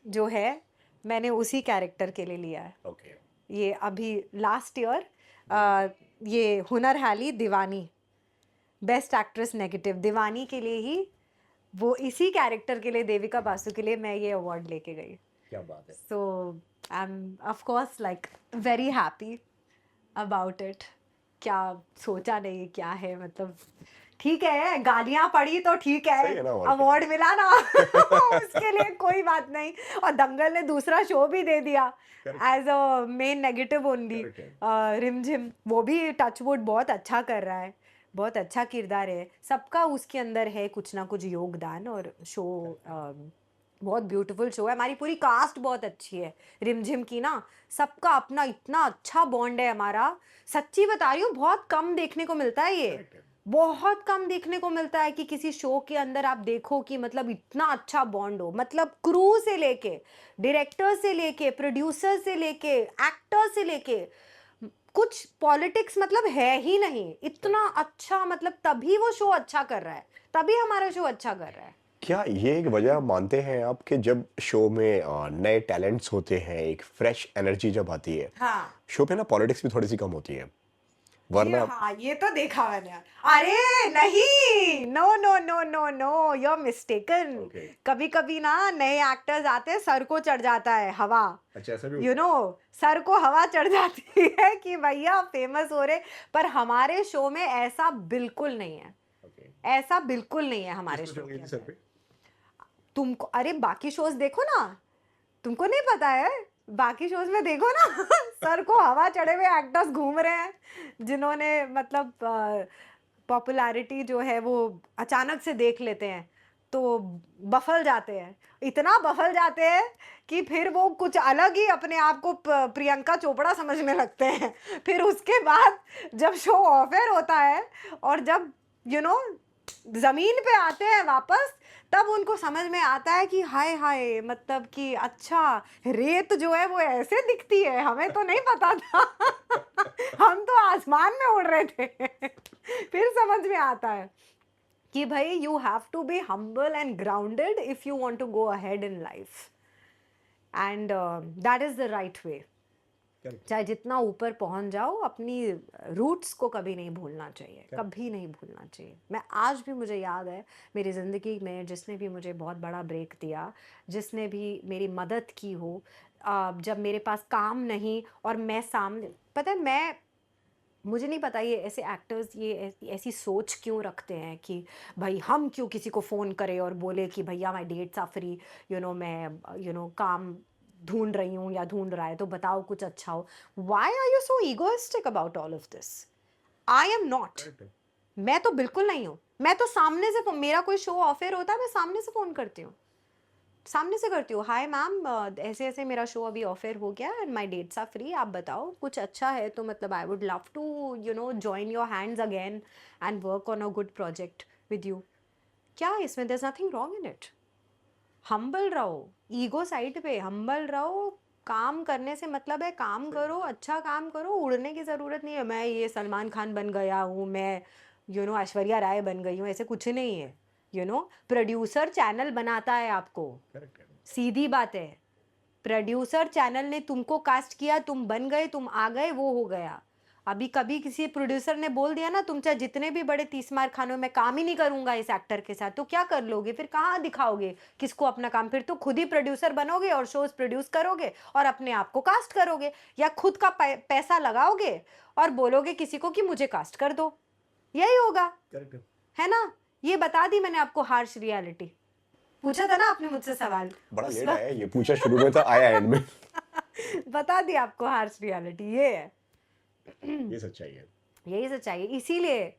जो है मैंने उसी कैरेक्टर के लिए लिया है। ओके। ये अभी लास्ट ईयर ये हुनर हाली दीवानी, बेस्ट एक्ट्रेस नेगेटिव दीवानी के लिए ही, वो इसी कैरेक्टर के लिए, देविका बासु के लिए मैं ये अवार्ड लेके गई। क्या बात है। So I'm of course like very happy about it. क्या सोचा नहीं क्या है, मतलब ठीक है, गालियां पड़ी तो ठीक सही है, है ना, और क्या। अवार्ड मिला ना उसके लिए कोई बात नहीं। और दंगल ने दूसरा शो भी दे दिया as a main negative only, Rimjhim, वो भी टचवुड बहुत अच्छा कर रहा है, बहुत अच्छा किरदार है, सबका उसके अंदर है कुछ ना कुछ योगदान। और शो बहुत ब्यूटीफुल शो है, हमारी पूरी कास्ट बहुत अच्छी है रिमझिम की ना, सबका अपना इतना अच्छा बॉन्ड है हमारा। सच्ची बता रही हूँ, बहुत कम देखने को मिलता है ये, बहुत कम देखने को मिलता है कि किसी शो के अंदर आप देखो कि मतलब इतना अच्छा बॉन्ड हो, मतलब क्रू से लेके, डायरेक्टर से लेके, प्रोड्यूसर से लेके, एक्टर से लेके, कुछ पॉलिटिक्स मतलब है ही नहीं, इतना अच्छा, मतलब तभी वो शो अच्छा कर रहा है, तभी हमारा शो अच्छा कर रहा है। क्या ये एक वजह मानते हैं आप कि जब शो में नए टैलेंट्स होते हैं, एक फ्रेश एनर्जी जब आती है, हाँ शो पे ना पॉलिटिक्स भी थोड़ी सी कम होती है, ये, वरना। हाँ ये तो देखा मैंने। अरे नहीं, no no no no no, you are mistaken. Okay. कभी कभी ना नए एक्टर्स आते हैं, सर को चढ़ जाता है हवा, अच्छा, ऐसा भी यू नो, सर को हवा चढ़ जाती है कि भैया फेमस हो रहे। पर हमारे शो में ऐसा बिल्कुल नहीं है, Okay. ऐसा बिल्कुल नहीं है हमारे शो के सर अंदर। पे। तुमको अरे बाकी शोज देखो ना, तुमको नहीं पता है, बाकी शोज में देखो ना सर को हवा चढ़े हुए एक्टर्स घूम रहे हैं, जिन्होंने मतलब पॉपुलैरिटी जो है वो अचानक से देख लेते हैं, तो बफल जाते हैं, इतना बफल जाते हैं कि फिर वो कुछ अलग ही अपने आप को प्रियंका चोपड़ा समझने लगते हैं। फिर उसके बाद जब शो ऑफर होता है और जब यू नो जमीन पे आते हैं वापस, तब उनको समझ में आता है कि हाय हाय, मतलब कि अच्छा, रेत जो है वो ऐसे दिखती है, हमें तो नहीं पता था हम तो आसमान में उड़ रहे थे फिर समझ में आता है कि भाई you have to be humble and grounded if you want to go ahead in life, and that is the right way. चाहे जितना ऊपर पहुंच जाओ, अपनी रूट्स को कभी नहीं भूलना चाहिए, कभी नहीं भूलना चाहिए। मैं आज भी, मुझे याद है मेरी ज़िंदगी में जिसने भी मुझे बहुत बड़ा ब्रेक दिया, जिसने भी मेरी मदद की हो, जब मेरे पास काम नहीं और मैं सामने, पता है मैं, मुझे नहीं पता ये ऐसे एक्टर्स ये ऐसी सोच क्यों रखते हैं कि भाई हम क्यों किसी को फ़ोन करें और बोले कि भैया माई डेट्स आर फ्री, मैं काम ढूंढ रही हूँ या ढूंढ रहा है, तो बताओ कुछ अच्छा हो। Why are you so egoistic about all of this? I am not, मैं तो बिल्कुल नहीं हूँ। मैं तो सामने से मेरा कोई शो ऑफर होता है, मैं सामने से फ़ोन करती हूँ, सामने से करती हूँ, हाय मैम ऐसे ऐसे मेरा शो अभी ऑफर हो गया and my dates are free, आप बताओ कुछ अच्छा है तो, मतलब I would love to join your hands again and work on a good project with you. क्या इसमें, there is nothing wrong in it. Humble रहो, ईगो साइड पे हम्बल रहो, काम करने से मतलब है काम करो, अच्छा काम करो, उड़ने की ज़रूरत नहीं है मैं ये सलमान खान बन गया हूँ, मैं ऐश्वर्या राय बन गई हूँ, ऐसे कुछ नहीं है। प्रोड्यूसर चैनल बनाता है आपको, सीधी बात है, प्रोड्यूसर चैनल ने तुमको कास्ट किया, तुम बन गए, तुम आ गए, वो हो गया। अभी कभी किसी प्रोड्यूसर ने बोल दिया ना, तुम चाहे जितने भी बड़े 30 मार खानों में काम ही नहीं करूंगा इस एक्टर के साथ, तो क्या कर लोगे फिर, कहाँ दिखाओगे किसको अपना काम? फिर तो खुद ही प्रोड्यूसर बनोगे और शोज प्रोड्यूस करोगे और अपने आप को कास्ट करोगे, या खुद का पैसा लगाओगे और बोलोगे किसी को कि मुझे कास्ट कर दो, यही होगा, है ना? ये बता दी मैंने आपको हार्श रियलिटी। पूछा था ना आपने मुझसे सवाल, बड़ा उस लेट वक्त आया, ये पूछा शुरू में था, आया एंड में। बता दी आपको हार्श रियलिटी ये है। ये सच्चाई है। यही सच्चाई है। इसीलिए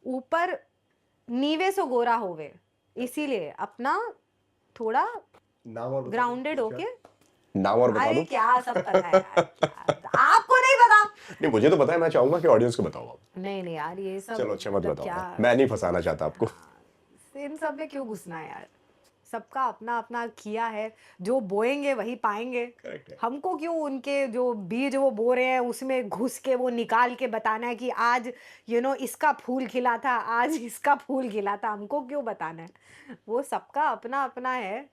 ऊपर नीवे सो गोरा होवे, इसीलिए अपना थोड़ा नाम और बता दो। ग्राउंडेड होके। नाम और बता अरे दो। क्या सब पता है यार, क्या आपको नहीं पता? नहीं, मुझे तो पता है, मैं चाहूंगा कि ऑडियंस को बताओ आप। नहीं नहीं यार, ये सब चलो अच्छा, मत मतलब बताओ, क्या, मैं नहीं फंसाना चाहता आपको। इन सब में क्यों घुसना है यार? सबका अपना अपना किया है, जो बोएंगे वही पाएंगे। करेक्ट है। हमको क्यों उनके जो बीज वो बो रहे हैं उसमें घुस के वो निकाल के बताना है कि आज इसका फूल खिला था, आज इसका फूल खिला था? हमको क्यों बताना है? वो सबका अपना अपना है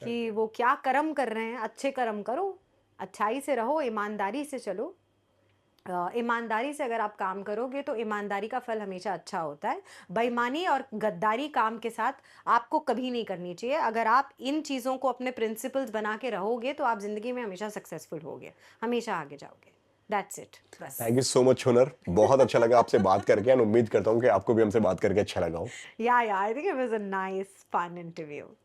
कि वो क्या कर्म कर रहे हैं। अच्छे कर्म करो, अच्छाई से रहो, ईमानदारी से चलो। ईमानदारी से अगर आप काम करोगे तो ईमानदारी का फल हमेशा अच्छा होता है। बेईमानी और गद्दारी काम के साथ आपको कभी नहीं करनी चाहिए। अगर आप इन चीज़ों को अपने प्रिंसिपल्स बना के रहोगे तो आप ज़िंदगी में हमेशा सक्सेसफुल होगे, हमेशा आगे जाओगे। दैट्स इट, बस। थैंक यू सो मच हुनर, बहुत अच्छा लगा आपसे बात करके, और उम्मीद करता हूँ कि आपको भी हमसे बात करके अच्छा लगा हो। या I think it was a nice fun interview.